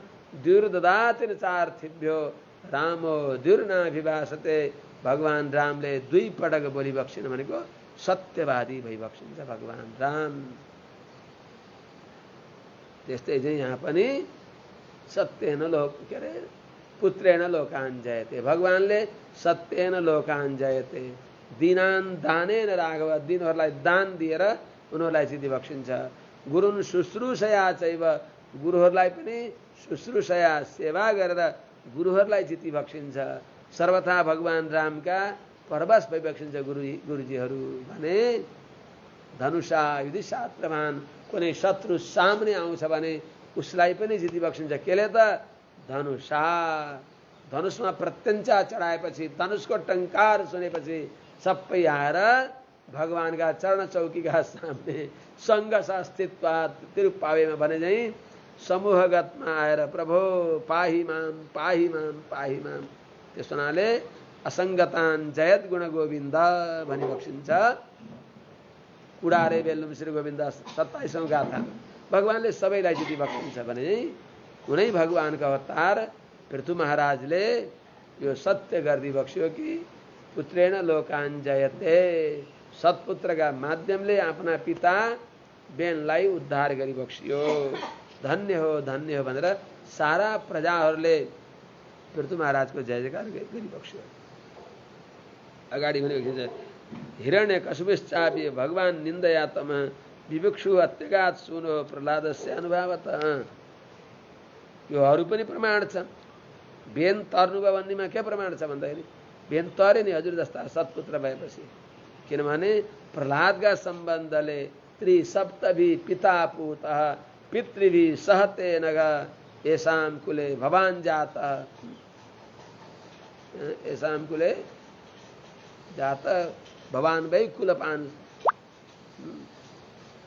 द्युर्ददातिन चार्थिभ्यो रामो द्युर्नाभिभाषते। भगवान रामले 2 पटक बोली बक्सिन भनेको सत्यवादी भइबक्सिन्छ भगवान राम। त्यस्तै चाहिँ यहाँ पनि सत्येन लोक के अरे पुत्रेण लोकान् जयते। भगवानले सत्येन लोकान् जयते, दिनान दानेन राघव, दिनहरूलाई दान दिएर उनीहरूलाई जिति बक्सिन्छ। गुरुन शुश्रूषया चैव, गुरुहरूलाई पनि शुश्रूषया सेवा गरेर गुरुहरूलाई जिति बक्सिन्छ। सर्वथा भगवान रामका परवश भइबक्सिन्छ गुरुजीहरू भने। धनुषा युधि शास्त्रमान, कुनै शत्रु सामने आउँछ भने उसलाई पनि जिति बक्सिन्छ। केले त? धनुषा, धनुषमा प्रत्यञ्चा चढाएपछि, धनुषको टङ्कार सुनेपछि सबै आएर भगवानका चरण चौकीका सामने सङ्घर्ष अस्तित्वात् तिरुपावेमा भने चाहिँ समूहगतमा आएर प्रभो पाहि माम पाहि माम पाहि माम। त्यस हुनाले असङ्गतान जयत गुण गोविन्द भनी बक्सिन्छ। कुडारे बेल्लुम श्री गोविन्द 27औं गाथा। भगवानले सबैलाई जिति बक्सिन्छ भने कुनै भगवानको अवतार पृथु महाराजले यो सत्य गर्दी बक्स्यो कि पुत्रेण लोकान् जयते, सत्पुत्रका माध्यमले आफ्ना पिता बेनलाई उद्धार गरी बक्सियो। धन्य हो भनेर सारा प्रजाहरूले पृथु महाराजको जय जयकार गरी बक्स्यो। अगाडि भने हिरण्य कशुभिश्चापि भगवान निन्दया तम विवक्षु अत्यगात सुनो प्रह्लादस्य अनुभावत। योहरू पनि प्रमाण छ। बेन तर्नुभयो भन्नेमा के प्रमाण छ भन्दाखेरि बेन तरे नि हजुर जस्ता सत्पुत्र भएपछि। किनभने प्रह्लादका सम्बन्धले त्रिसप्तभि पिता पूत पितृभि सहते नग येषां कुले भवान जात, येषां कुले जात भवान भई कुलपान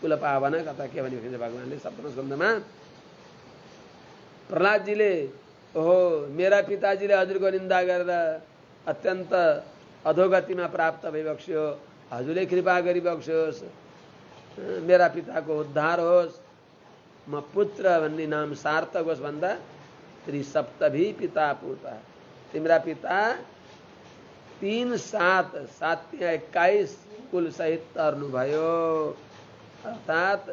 कुलपावन कथा के भनिन्छ भगवानले सप्तम स्कन्धमा। प्रह्लादजीले ओहो मेरा पिताजीले हजुरको निन्दा गरेर अत्यन्त अधोगतिमा प्राप्त भइबक्स्यो, हजुरले कृपा गरिबक्स्योस्, मेरा पिताको उद्धार होस्, म पुत्र भन्ने नाम सार्थक होस् भन्दा त्रिसप्तभि पिता पूता, तिम्रा पिता 3 7 7 21 कुल सहित तर्नुभयो। अर्थात्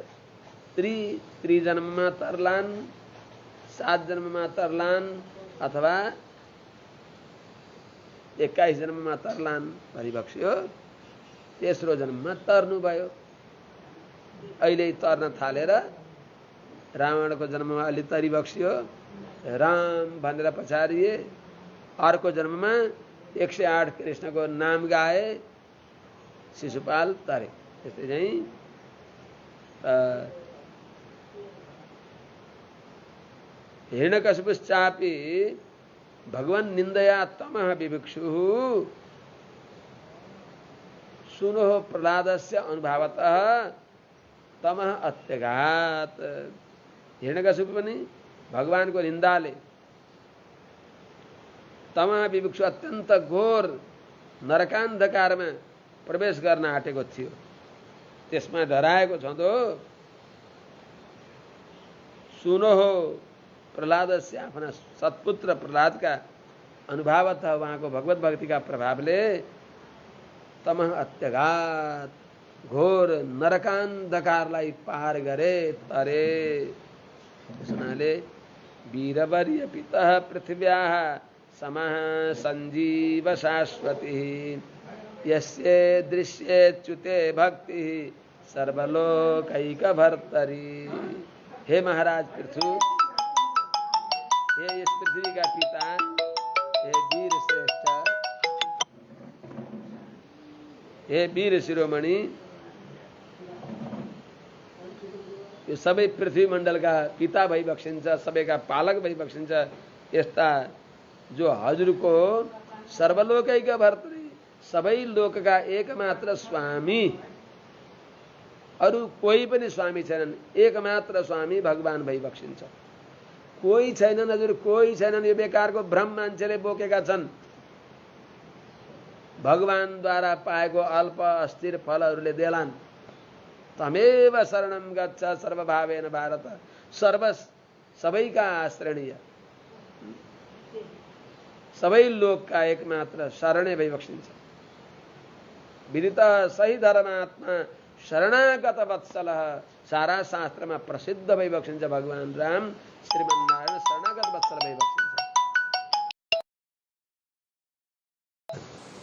त्रिजन्ममा तरलान्, 7 जन्ममा तरलान् अथवा 21 जन्ममा तरलान् भनिबक्स्यो। तेस्रो जन्ममा तर्नुभयो। अहिले तर्न थालेर रावणको जन्ममा अलि तरिबक्स्यो, राम भनेर पछारिए। अर्को जन्ममा 108 कृष्णको नाम गाए, शिशुपाल तरे। त्यस्तै चाहिँ हिरण्यकशिपुश्चापि भगवान निन्दया तमः विभिक्षुः सुनो प्रह्लादस्य अनुभावतः तमः अत्यगात। हिरण्यकशिपु पनि भगवानको निन्दाले तमः विभिक्षु अत्यन्त घोर नरकान्धकारमा प्रवेश गर्न आँटेको थियो। त्यसमा डराएको छँदो सुनो हो प्रहलादस्य आफ्ना सत्पुत्र प्रहलादका अनुभावतः उहाँको भगवत भक्तिका प्रभावले तमः अत्यगात घोर नरकान्धकारलाई पार गरे तरे। त्यसनाले वीरवर्य पितः पृथिव्याः समः सञ्जीव शाश्वती यस्ये दृश्येच्युते भक्ति सर्वलोकैकभर्तरी। हे महाराज पृथु, हे इस पृथ्वी का पिता, हे वीर श्रेष्ठ, हे वीर शिरोमणि, यो सबै पृथ्वी मण्डलका पिता भइबक्सिन्छ, सबैका पालक भइबक्सिन्छ। यस्ता जो हजुरको सर्वलोकैका भर्तरी, सबै लोकका एकमात्र स्वामी, अरू कोही पनि स्वामी छैनन्, एकमात्र स्वामी भगवान भइबक्सिन्छ। कोही छैनन् हजुर, कोही छैनन्। यो बेकारको भ्रम मान्छेले बोकेका छन्। भगवानद्वारा पाएको अल्प अस्थिर फलहरूले देलान्। तमेव शरणं गच्छ सर्वभावेन भारत, सबैका आश्रयणीय, सबै लोकका एकमात्र शरणे भइबक्सिन्छ। विदित सही धर्मात्मा शरणागत वत्सलः, सारा शास्त्रमा प्रसिद्ध भइबक्सिन्छ भगवान राम श्रीमन्नारायण शरणागत वत्सल भइबक्सिन्छ।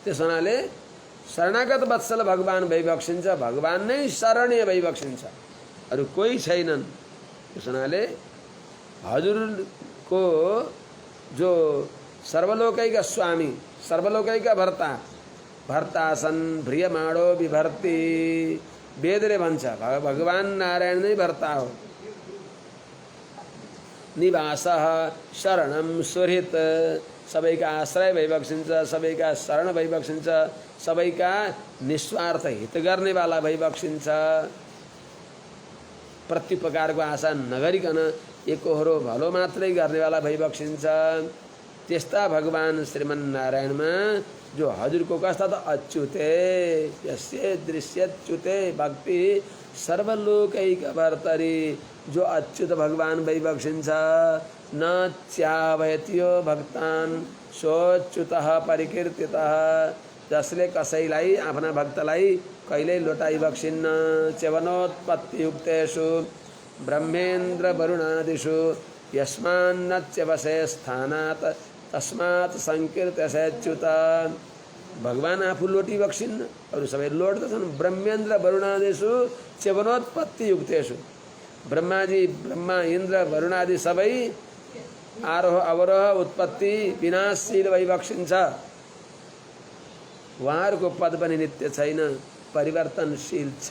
त्यस हुनाले शरणागत वत्सल भगवान भइबक्सिन्छ, भगवान नै शरणीय भइबक्सिन्छ, अरू कोही छैनन्। त्यस हुनाले हजुरको जो सर्वलोकैका स्वामी, सर्वलोकैका भर्ता, भर्तासन भ्रियमाणो विभर्ति, वेदले भन्छ भगवान नारायण नै भर्ता हो। निवासः शरणं सुहृत, सबैका आश्रय भइबक्सिन्छ, सबैका शरण भइबक्सिन्छ, सबैका निस्वार्थ हित गर्नेवाला भइबक्सिन्छ। प्रत्युपकारको आशा नगरिकन एकहोरो भलो मात्रै गर्नेवाला भइबक्सिन्छ। त्यस्ता भगवान श्रीमन्नारायणमा जो हजुरको कस्ता त अच्युते यस्य दृश्यच्युते भक्ति सर्वलोकैकभर्तरी, जो अच्युत भगवान भइबक्सिन्छ। न च्यावयत्यो भक्तान् सोच्युतः परिकीर्तितः, जसले कसैलाई आफ्ना भक्तलाई कहिल्यै लोटाइबक्सिन्न। च्यवनोत्पत्तियुक्तेषु ब्रह्मेन्द्र वरुणादिषु यस्मान्न च्यवसे स्थानात् तस्मात् संकीर्त्यसेच्युत। भगवान आफू लोटिबक्सिन्न, अरू सबै लोट्दछन्। ब्रह्मेन्द्र वरुणादिषु च्यवनोत्पत्तियुक्तेषु, ब्रह्माजी, ब्रह्मा, इन्द्र, वरुणादि सबै आरोह अवरोह उत्पत्ति विनाशशील भइबक्सिन्छ। उहाँहरूको पद पनि नित्य छैन, परिवर्तनशील छ।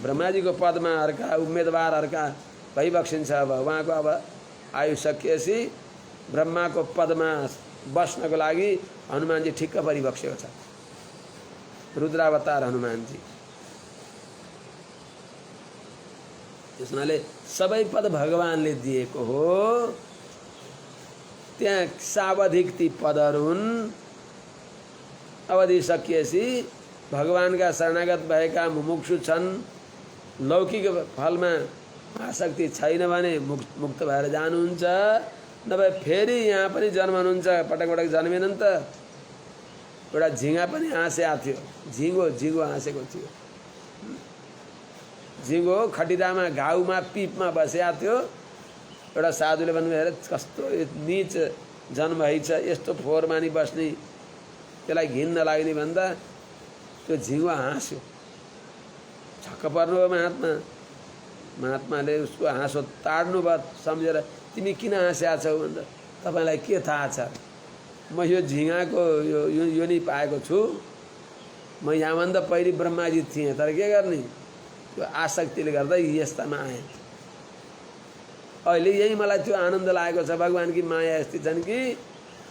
ब्रह्माजीको पदमा अर्का उम्मेदवारहरूका भइबक्सिन्छ। अब उहाँको अब आयु सकिएपछि ब्रह्माको पदमा बस्नको लागि हनुमानजी ठिक्क परिबक्सेको छ, रुद्रावतार हनुमानजी। त्यसनाले सबै पद भगवानले दिएको हो। त्यहाँ सावधिक ती पदहरू हुन्। अवधि सकिएपछि भगवानका शरणागत भएका मुमुक्षु छन्, लौकिक फलमा आसक्ति छैन भने मुक्त भएर जानुहुन्छ, नभए फेरि यहाँ पनि जन्मनुहुन्छ। पटक पटक जन्मेनन् त। एउटा झिँगा पनि हाँसेको थियो, झिँगो हाँसेको थियो। झिँगो खटिरामा घाउमा पिपमा बसेको थियो। एउटा साधुले भन्नुभयो, कस्तो नीच जन्म हैछ, यस्तो फोहोरमा नि बस्ने, त्यसलाई घिन नलाग्ने भन्दा त्यो झिँगो हाँस्यो। छक्क पर्नु भयो महात्माले उसको हाँसो ताड्नु भयो। सम्झेर तिमी किन हाँस्या छौ भन्दा तपाईँलाई के थाहा छ, म यो झिँगाको यो नि पाएको छु। म यहाँभन्दा पहिले ब्रह्माजी थिएँ, तर के गर्ने, त्यो आसक्तिले गर्दा यस्तामा आएँ। अहिले यही मलाई त्यो आनन्द लागेको छ। भगवानकी माया यस्तै छन् कि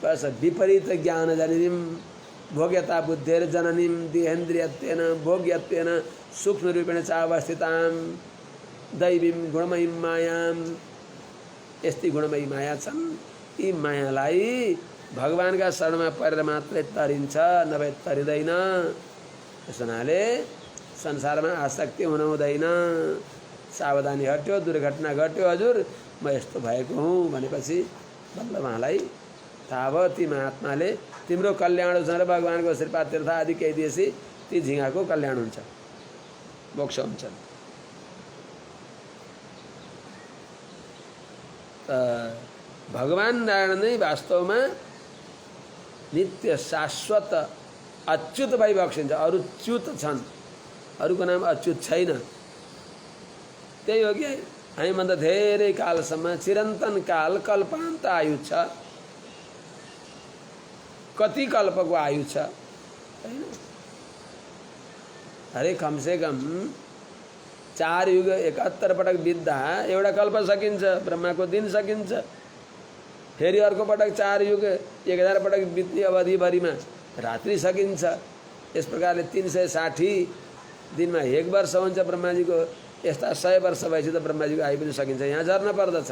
बस विपरीत ज्ञान जननीम भोग्यता बुद्धेर जननीम देहेन्द्रियत्वेन भोग्यत्वेन सूक्ष्म रूपेण च अवस्थितां दैवीं गुणमयी मायां। यस्तै गुणमयी माया छन्। यी मायालाई भगवानका शरणमा परेर मात्रै तरिन्छ, नभए तरिँदैन। त्यसो हुनाले संसारमा आसक्ति हुन हुँदैन। सावधानी हट्यो, दुर्घटना घट्यो, हजुर म यस्तो भएको हुँ भनेपछि बल्ल उहाँलाई थाहा भयो ती महात्माले तिम्रो कल्याण हुन्छ र भगवानको श्रीपाद तीर्थ आदि केही दिएपछि ती झिँगाको कल्याण हुन्छ, मोक्ष हुन्छ। भगवान नारायण नै वास्तवमा नित्य शाश्वत अच्युत भई बक्सिन्छ। अरू च्युत छन्, अरूको नाम अच्युत छैन। त्यही हो कि हामीभन्दा धेरै कालसम्म चिरन्तन काल कल्पान्त आयु छ। कति कल्पको आयु छ हैन? अरे कमसे कम 4 युग 71 पटक बित्दा एउटा कल्प सकिन्छ, ब्रह्माको दिन सकिन्छ। फेरि अर्को पटक 4 युग 1000 पटक बित्ने अवधिभरिमा रात्रि सकिन्छ। यस प्रकारले 360 दिनमा 1 वर्ष हुन्छ ब्रह्माजीको। यस्ता 100 वर्ष भएपछि त ब्रह्माजीको आयु पनि सकिन्छ, यहाँ झर्न पर्दछ।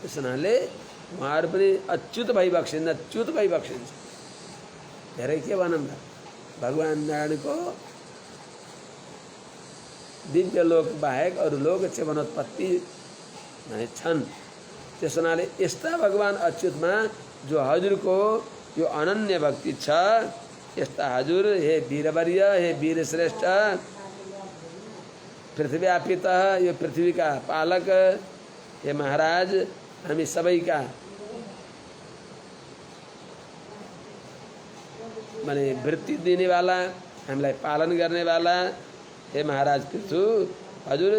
त्यस हुनाले उहाँहरू पनि अच्युत भई बक्सिन्छ, च्युत भई बक्सिन्छ। धेरै के भनौँ त, भगवान नारायणको दिव्य लोक बाहेक अरू लोक चेवनोत्पत्ति नै छन्। त्यस हुनाले यस्ता भगवान अच्युतमा जो हजुरको यो अनन्य भक्ति छ, यस्ता हजुर हे वीरवर्य, हे वीरश्रेष्ठ, पृथ्व्यापित यो पृथ्वीका पालक, हे महाराज, हामी सबैका माने वृत्ति दिनेवाला, हामीलाई पालन गर्नेवाला हे महाराज पृथु, हजुर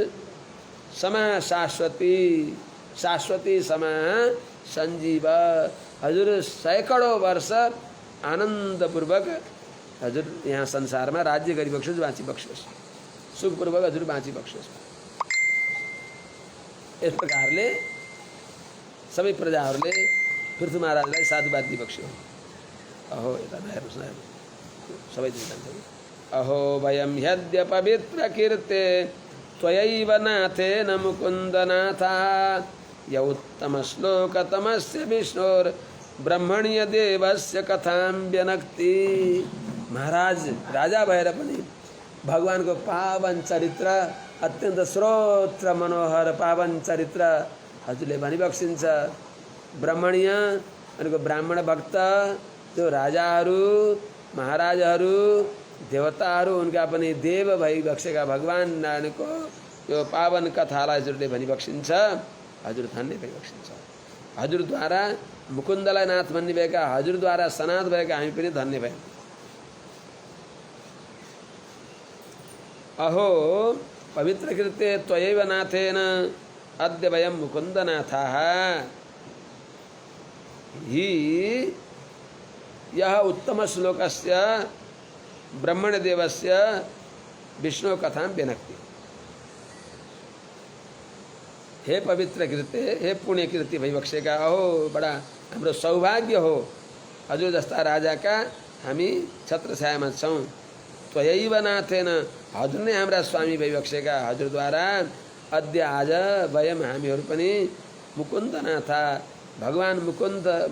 समा शाश्वती, शाश्वती समा सञ्जीव, हजुर सैकडौँ वर्ष आनन्दपूर्वक हजुर यहाँ संसारमा राज्य गरिबक्सोस्, बाँचिबक्सोस्, सुखपूर्वक हजुर बाँचिबक्सोस्। यस प्रकारले सबै प्रजाहरूले पृथु महाराजलाई साधुवाद दिबक्स्यो। अहो यता हेर्नुहोस् न, सबै अहो वयम ह्यद्य पवित्र कीर्ते त्वयैव नाथेन मुकुन्दनाथा य उत्तम श्लोकतमस्य विष्णोर ब्रह्मण्य देवस्य कथां व्यनक्ति। महाराज राजा भएर पनि भगवानको पावन चरित्र, अत्यन्त श्रोत्र मनोहर पावन चरित्र हजुरले भनिबक्सिन्छ। ब्रह्मण्य भनेको ब्राह्मण भक्त, जो राजाहरू, महाराजहरू, देवताहरू उनका पनि देव भइबक्सेका भगवान नारायणको यो पावन कथालाई हजुरले भनिबक्सिन्छ। हजुर धन्य भइबक्सिन्छ। हजुरद्वारा मुकुन्दलाई नाथ भन्नुभएका, हजुरद्वारा सनाथ भएका हामी पनि धन्य भयौँ। अहो पवित्र कृते त्वयैव नाथेन अद्य वयं मुकुन्दनाथाः हि यह उत्तम श्लोकस्य ब्रह्मण्यदेवस्य विष्णु कथां व्यनक्ति। हे पवित्र कृते, हे पुण्य कृति भइबक्सेका, अहो बडा हाम्रो सौभाग्य हो हजुर जस्ता राजाका हामी छत्रछायामा छौँ। त्वयैव नाथेन, हजुर नै हाम्रा स्वामी भइबक्सेका, हजुरद्वारा अद्य आज वयम हामीहरू पनि मुकुन्दनाथा, भगवान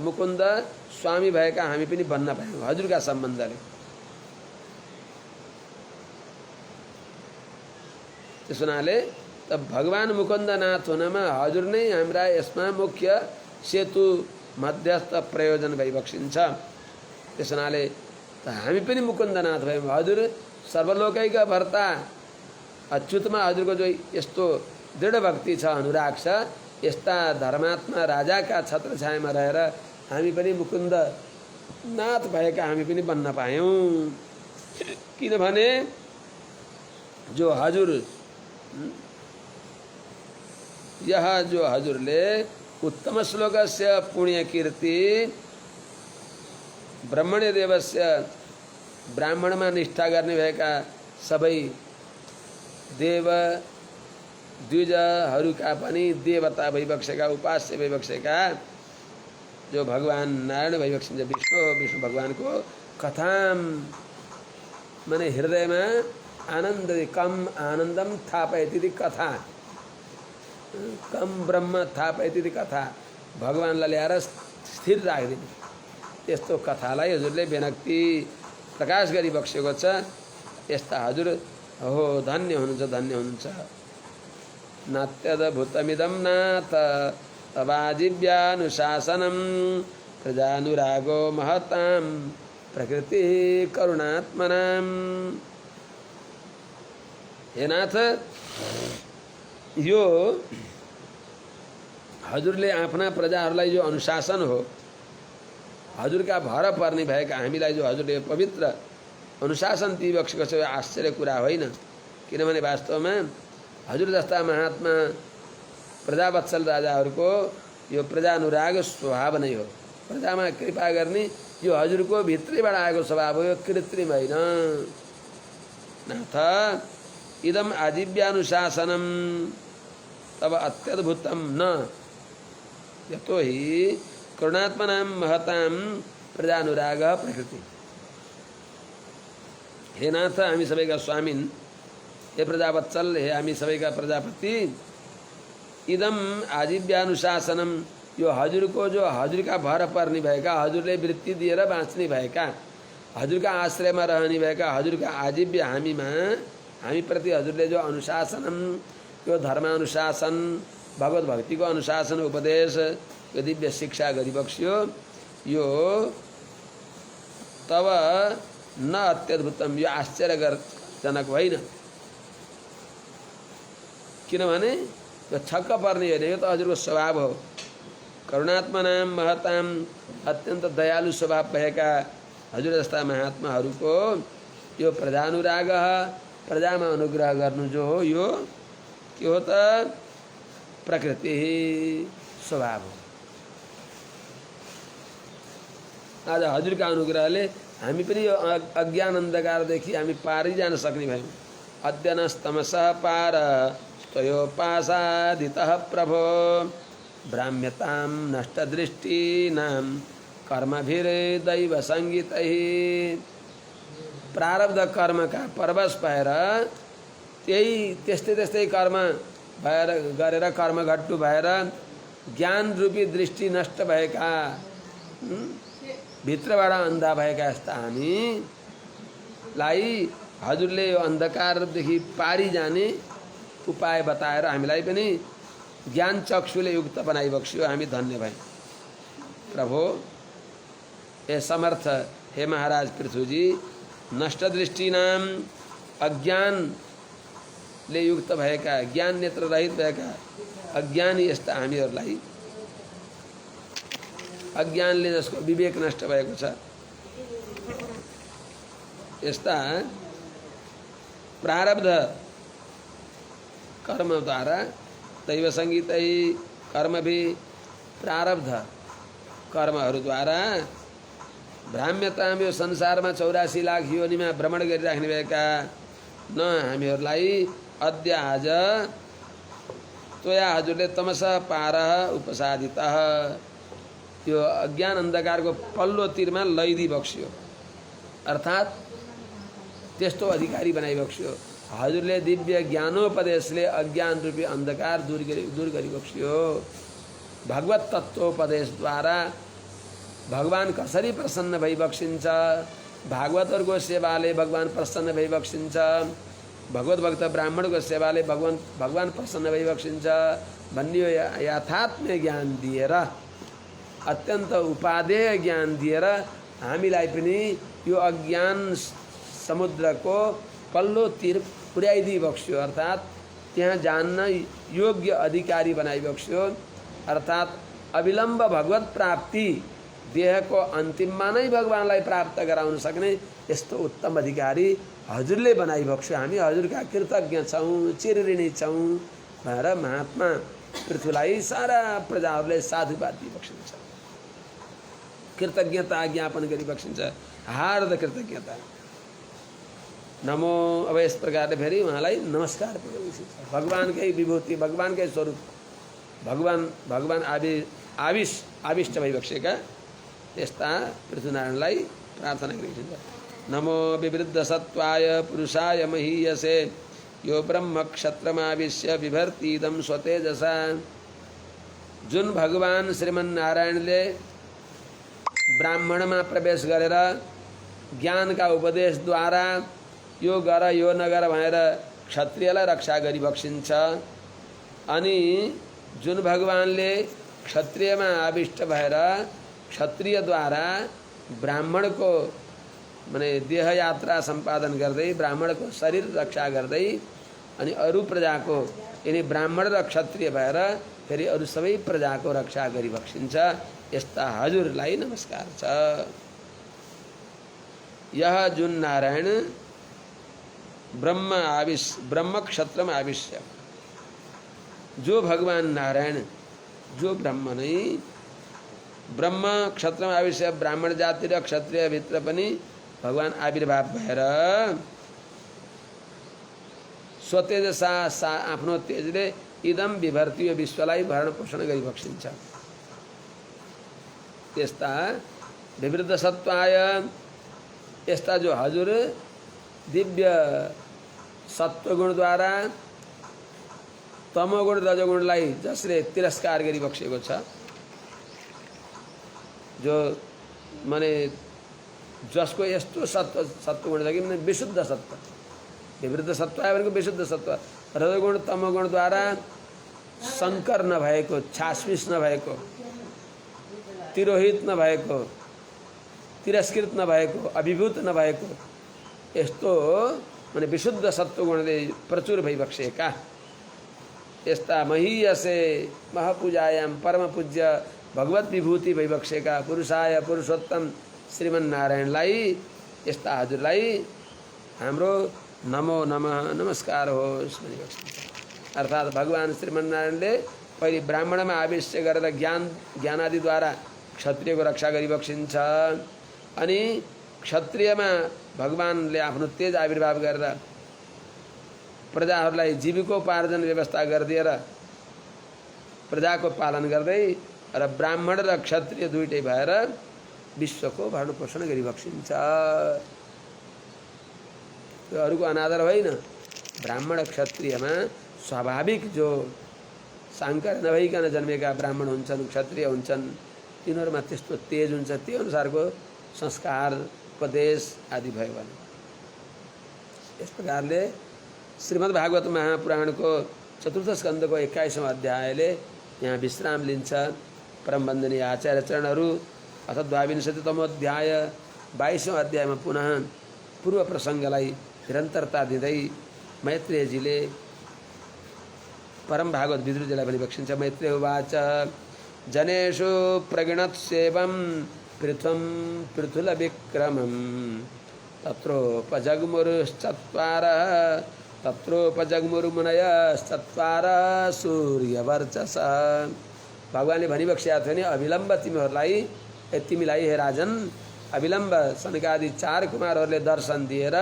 मुकुन्द स्वामी भएका हामी पनि बन्न पायौँ हजुरका सम्बन्धले। त्यसो हुनाले त भगवान मुकुन्दनाथ हुनमा हजुर नै हाम्रा यसमा मुख्य सेतु मध्यस्थ प्रयोजन भइबक्सिन्छ। त्यसो हुनाले त हामी पनि मुकुन्दनाथ भयौँ। हजुर सर्वलोकैका भर्ता अच्युतमा हजुरको जो यस्तो दृढ भक्ति छ, अनुराग छ, यस्ता धर्मात्मा राजाका छत्रछायामा रहेर हामी पनि मुकुन्द नाथ भएका हामी पनि बन्न पायौँ। किनभने जो हजुर यहाँ जो हजुरले उत्तम श्लोकस्य पुण्य कीर्ति ब्रह्मण्य देवस्य ब्राह्मणमा निष्ठा गर्ने भएका सबै देव द्विजहरूका पनि देवता भइबक्सेका, उपास्य भइबक्सेका जो भगवान नारायण भइबक्सिन्छ, विष्णु भगवानको कथाम माने हृदयमा आनन्द, कम आनन्दम थापयति कथा, कम ब्रह्म थापयति कथा, भगवानलाई ल्याएर स्थिर राखिदिने त्यस्तो कथालाई हजुरले व्यनक्ति प्रकाश गरी बक्सेको छ। यस्ता हजुर हो धन्य हुनुहुन्छ, धन्य हुनुहुन्छ। नात्यद्भुतमिदं नाथ तवाजिव्यानुशासनं प्रजानुरागो महतां प्रकृति करुणात्मनां। हे नाथ, यो हजुरले आफ्ना प्रजाहरूलाई जो अनुशासन हो, हजुरका भर पर्ने भएका हामीलाई जो हजुरले पवित्र अनुशासन दिइबक्सेको छ, यो आश्चर्य कुरा होइन। किनभने वास्तवमा हजुर जस्ता महात्मा प्रजावत्सल राजाहरूको यो प्रजानुराग स्वभाव नै हो। प्रजामा कृपा गर्ने यो हजुरको भित्रैबाट आएको स्वभाव हो, यो कृत्रिम होइन। नाथ इदम आजीव्यानुशासनम तब अत्यद्भुतम न यतोहि करुणात्मनां महतां प्रजानुराग प्रकृति। हे नाथ, हामी सबैका स्वामिन, हे प्रजावत्सल, हे हामी सबैका प्रजापति, इदम आजीव्यानुशासनम, यो हजुरको जो हजुरका भर पर्ने भएका, हजुरले वृत्ति दिएर बाँच्ने भएका, हजुरका आश्रयमा रहने भएका हजुरका आजीव्य हामी प्रति हजुरले जो अनुशासनम, यो धर्मानुशासन, भगवत भक्तिको अनुशासन उपदेश, यो दिव्य शिक्षा गरिबक्स्यो, यो तब न अत्यद्भुतम, यो आश्चर्यजनक होइन। किनभने यो छक्क पर्ने होइन, यो त हजुरको स्वभाव हो। करुणात्मनां महतां, अत्यन्त दयालु स्वभाव भएका हजुर जस्ता महात्माहरूको यो प्रजानुराग, प्रजामा अनुग्रह गर्नु जो हो, यो के हो त? प्रकृति स्वभाव हो। आज हजुरका अनुग्रहले हामी पनि यो अज्ञान अन्धकारदेखि हामी पारै जान सक्ने भयौँ। अद्यनस्तमसः पार त्वयोपासादितः प्रभो भ्राम्यतां नष्टदृष्टीनां कर्मभिर्दैव सङ्गीतैः। प्रारब्ध कर्मका परवश भएर त्यस्तै कर्म भएर गरेर कर्मघट्टु भएर ज्ञान रूपी दृष्टि नष्ट भएका, भित्रबाट अन्धा भएका यस्ता हामीलाई हजुरले यो अन्धकारदेखि पारी जाने उपाय बताएर हामीलाई पनि ज्ञान चक्षुले युक्त बनाइबक्स्यो। हामी धन्य भयौँ। प्रभो, हे समर्थ, हे महाराज पृथुजी, नष्ट दृष्टिनाम, अज्ञानले युक्त भएका, ज्ञान नेत्र रहित भएका अज्ञानी यस्ता हामीहरूलाई, अज्ञानले जसको विवेक नष्ट भएको छ, यस्ता प्रारब्ध कर्मद्वारा दैव सङ्गीतै, कर्म भी प्रारब्ध कर्महरूद्वारा भ्राम्यताम, यो संसारमा 84 लाख योनिमा भ्रमण गरिराख्ने भएका न हामीहरूलाई अद्य आज त्वया हजुरले तमसः पारः उपसादितः, यो अज्ञान अन्धकारको पल्लो तिरमा लैदिबक्स्यो, अर्थात् त्यस्तो अधिकारी बनाइबक्स्यो। हजुरले दिव्य ज्ञानोपदेशले अज्ञान रूपी अन्धकार दूर गरिबक्स्यो। भगवत तत्त्वोपदेशद्वारा भगवान कसरी प्रसन्न भइबक्सिन्छ, भागवतहरूको सेवाले भगवान प्रसन्न भइबक्सिन्छ, भगवत भक्त ब्राह्मणको सेवाले भगवान प्रसन्न भइबक्सिन्छ भन्ने यो यथात्म्य ज्ञान दिएर, अत्यन्त उपादेय ज्ञान दिएर हामीलाई पनि यो अज्ञान समुद्रको पल्लो तिर पुर्याइदिबक्स्यो, अर्थात् त्यहाँ जान्न योग्य अधिकारी बनाइबक्स्यो। अर्थात् अविलम्ब भगवत प्राप्ति, देहको अन्तिममा नै भगवानलाई प्राप्त गराउन सक्ने यस्तो उत्तम अधिकारी हजुरले बनाइबक्स्यो। हामी हजुरका कृतज्ञ छौँ, चिरऋणी छौँ भनेर महात्मा पृथुलाई सारा प्रजाहरूले साधुवाद दिइबक्सिन्छ, कृतज्ञता ज्ञापन गरिबक्सिन्छ, हार्द कृतज्ञता। नमो, अब यस प्रकारले फेरि उहाँलाई नमस्कार पुर्याइन्छ। भगवानकै विभूति, भगवानकै स्वरूप, भगवान आविष्ट भइबक्सेका यस्ता पृथुनारायणलाई प्रार्थना गरिन्छ। नमो विवृद्ध सत्वाय पुरुषाय महीयसे यो ब्रह्म क्षत्रमाविश्य विभर्तीदम स्वतेजसा। जुन भगवान श्रीमन्नारायणले ब्राह्मणमा प्रवेश गरेर ज्ञानका उपदेशद्वारा यो गर यो नगर भनेर क्षत्रियलाई रक्षा गरिबक्सिन्छ। अनि जुन भगवानले क्षत्रियमा आविष्ट भएर क्षत्रियद्वारा ब्राह्मणको माने देह यात्रा सम्पादन गर्दै ब्राह्मणको शरीर रक्षा गर्दै अनि अरू प्रजाको यिनी ब्राह्मण र क्षत्रिय भएर फेरि अरू सबै प्रजाको रक्षा गरिबक्सिन्छ। यस्ता हजुरलाई नमस्कार छ। यह जुन नारायण ब्रह्म क्षत्रम आविश्य, जो भगवान नारायण जो ब्रह्म नै ब्रह्म क्षत्रम आविश्य ब्राह्मण जाति र क्षत्रिय भित्र पनि भगवान आविर्भाव भएर स्वतेजसा आफ्नो तेजले इदम विभर्ति यो विश्वलाई भरण पोषण गरिबक्सिन्छ। यस्ता विवृद्ध सत्वाय यस्ता जो हजुर दिव्य सत्वगुणद्वारा तमोगुण रजोगुणलाई जसले तिरस्कार गरिबक्सेको छ, जो माने जसको यस्तो सत्वगुण छ कि विशुद्ध सत्व, विवृद्ध सत्व आयो भनेको विशुद्ध सत्व, रजोगुण तमोगुणद्वारा संकर नभएको, छासमिस नभएको, तिरोहित नभएको, तिरस्कृत नभएको, अभिभूत नभएको यस्तो माने विशुद्ध सत्वगुणले प्रचुर भइबक्सेका यस्ता महीयसे महापूजायाम परम पूज्य भगवत विभूति भइबक्सेका पुरुषाय पुरुषोत्तम श्रीमन्नारायणलाई यस्ता हजुरलाई हाम्रो नमो नमः नमस्कार होस् भनिबक्सिन्छ। अर्थात् भगवान श्रीमन्नारायणले पहिले ब्राह्मणमा आवेश गरेर ज्ञानादिद्वारा क्षत्रियको रक्षा गरिबक्सिन्छ। अनि क्षत्रियमा भगवानले आफ्नो तेज आविर्भाव गरेर प्रजाहरूलाई जीविकोपार्जन व्यवस्था गरिदिएर प्रजाको पालन गर्दै र ब्राह्मण र क्षत्रिय दुईटै भएर विश्वको भरण पोषण गरिबक्सिन्छ। यो अरूको अनादर होइन, ब्राह्मण क्षत्रियमा स्वाभाविक जो साङ्कर नभइकन जन्मेका ब्राह्मण हुन्छन्, क्षत्रिय हुन्छन्, तिनीहरूमा त्यस्तो तेज हुन्छ, त्यो अनुसारको संस्कार उपदेश आदि भयो भने। यस प्रकारले श्रीमद् भागवत महापुराणको चतुर्थ स्कन्धको 21औं अध्यायले यहाँ विश्राम लिन्छ। परम वन्दनीय आचार्य चरणहरू अथ 22तमो अध्याय 22औं अध्यायमा पुनः पूर्व प्रसङ्गलाई निरन्तरता दिँदै मैत्रेयजीले परम भागवत विदुरजीलाई पनि बक्सिन्छ। मैत्रेय उवाच जनेषु प्रगणत्सेवं पृथ्वं पृथुल विक्रमं तत्रोपजग्मुरुश्चत्वारः तत्रोपजग्मुरुमुनयश्चत्वारः सूर्यवर्चसः। भगवानले भनिबक्सेका थियो नि, अविलम्ब तिमीलाई हे राजन अविलम्ब सनकादि 4 कुमारहरूले दर्शन दिएर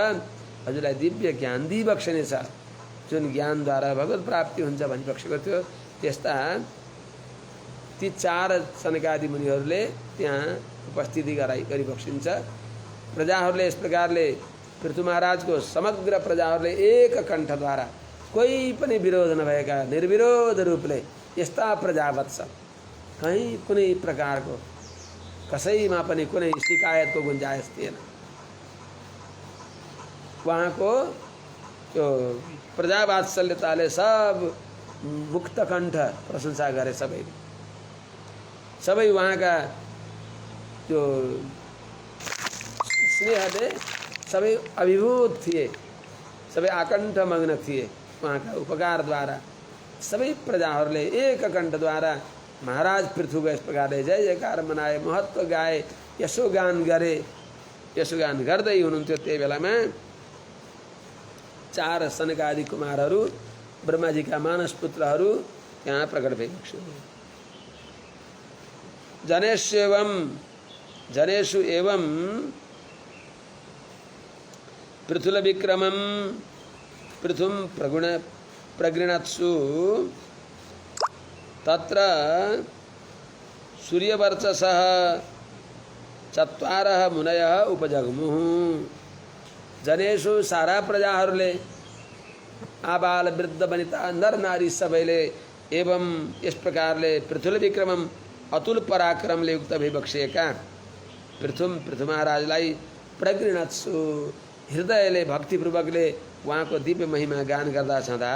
हजुरलाई दिव्य ज्ञान दिइबक्सनेछ, जुन ज्ञानद्वारा भगवत प्राप्ति हुन्छ भनिबक्सेको थियो। त्यस्ता ती 4 सनकादि मुनिहरूले त्यहाँ उपस्थिति गरिबक्सिन्छ। प्रजाहरूले यस प्रकारले पृथु महाराजको समग्र प्रजाहरूले एक कण्ठद्वारा कोही पनि विरोध नभएका निर्विरोध रूपले यस्ता प्रजावत्स कहीँ कुनै प्रकारको कसैमा पनि कुनै शिकायतको गुन्जाइस थिएन। उहाँको त्यो प्रजावात्सल्यताले सब मुक्त कण्ठ प्रशंसा गरे। सबै उहाँका त्यो स्नेहले सबै अभिभूत थिए, सबै आकण्ठ मग्न थिए। उहाँका उपकारद्वारा सबै प्रजाहरूले एक कण्ठद्वारा महाराज पृथुको यस प्रकारले जय जयकार मनाए, महत्व गाए, यशोगान गरे। यशोगान गर्दै हुनुहुन्थ्यो। त्यही बेलामा 4 सनकादि कुमारहरू ब्रह्माजीका मानस पुत्रहरू त्यहाँ प्रकट भइबक्से। जनेषु एवं पृथुल विक्रमं पृथुं प्रगृणत्सु तत्र सूर्यवर्चसः 4 मुनयः उपजग्मुः। जनेषु सारा प्रजाहरूले आबाल वृद्ध वनिता नर नारी सबैले एवं यस प्रकारले पृथुल विक्रमम अतुल पराक्रमले युक्त भइबक्सेका पृथु महाराजलाई प्रगृणत्सु हृदयले भक्तिपूर्वकले उहाँको दिव्य महिमा गान गर्दा छँदा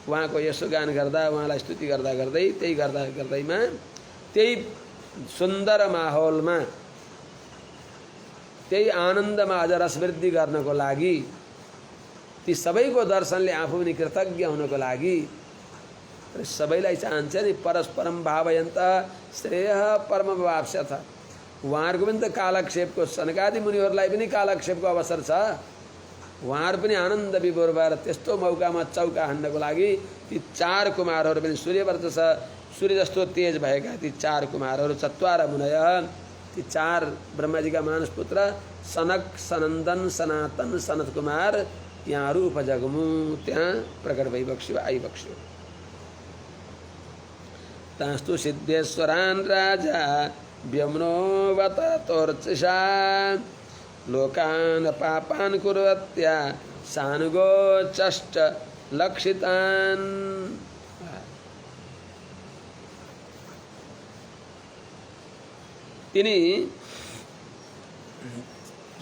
उहाँको यसो गान गर्दा उहाँलाई स्तुति गर्दा गर्दै त्यही गर्दा गर्दैमा त्यही सुन्दर माहौलमा त्यही आनन्दमा अझ रसवृद्धि गर्नको लागि ती सबैको दर्शनले आफू पनि कृतज्ञ हुनको लागि सबैलाई चाहन्छ नि परस्परम भावयन्त श्रेय परमवाप्स्यथ। उहाँहरूको पनि त कालक्षेपको सनकादि मुनिहरूलाई पनि कालक्षेपको अवसर छ। उहाँहरू पनि आनन्द विभोर भएर त्यस्तो मौकामा चौका हान्नको लागि ती चार कुमारहरू पनि सूर्यव्रत छ सूर्य जस्तो तेज भएका ती चार कुमारहरू चत्वार मुनय ती चार ब्रह्माजीका मानस पुत्र सनक सनन्दन सनातन सनत कुमार यहाँहरू उपजगमु त्यहाँ प्रकट भइबक्स्यो आइबक्स्यो। तास्तु सिद्धेश्वरान् राजा व्यम्नोवत तोर्चिषा लोकान् पापान् कुर्वत्या सानुगोचष्ट लक्षितान्। तिनी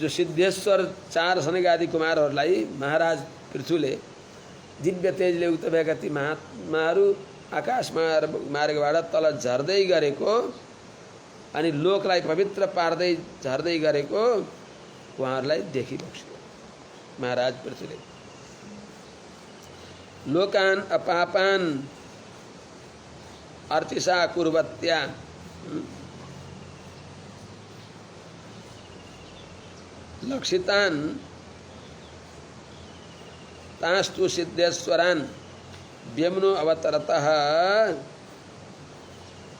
जो सिद्धेश्वर चार सनकादि कुमारहरूलाई महाराज पृथुले दिव्य तेजले उक्त भएका ती महात्माहरू आकाश मार्गबाट तल झर्दै गरेको अनि लोकलाई पवित्र पार्दै झर्दै गरेको उहाँहरूलाई देखिबक्स्यो महाराज पृथुले। लोकान अपापान अर्तिशा कुर्वत्या लक्षितान तास्तु सिद्धेश्वरान व्यम्नो अवतरतः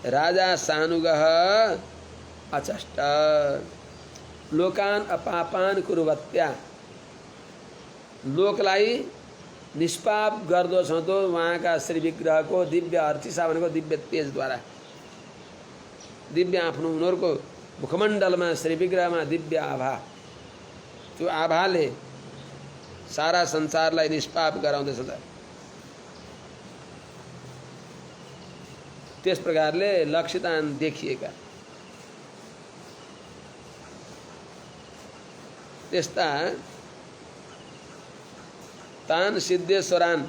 राजा सानुगः अचष्ट लोकान अपापान कुर्वत्या लोकलाई निष्पाप गर्दो छँदो उहाँका श्री विग्रहको दिव्य अर्चिसा भनेको दिव्य तेजद्वारा दिव्य आफ्नो उनीहरूको मुखमण्डलमा श्री विग्रहमा दिव्य आभा त्यो आभाले सारा संसारलाई निष्पाप गराउँदछ। त्यस प्रकारले लक्षितान देखिएका त्यस्ता तान सिद्धेश्वरान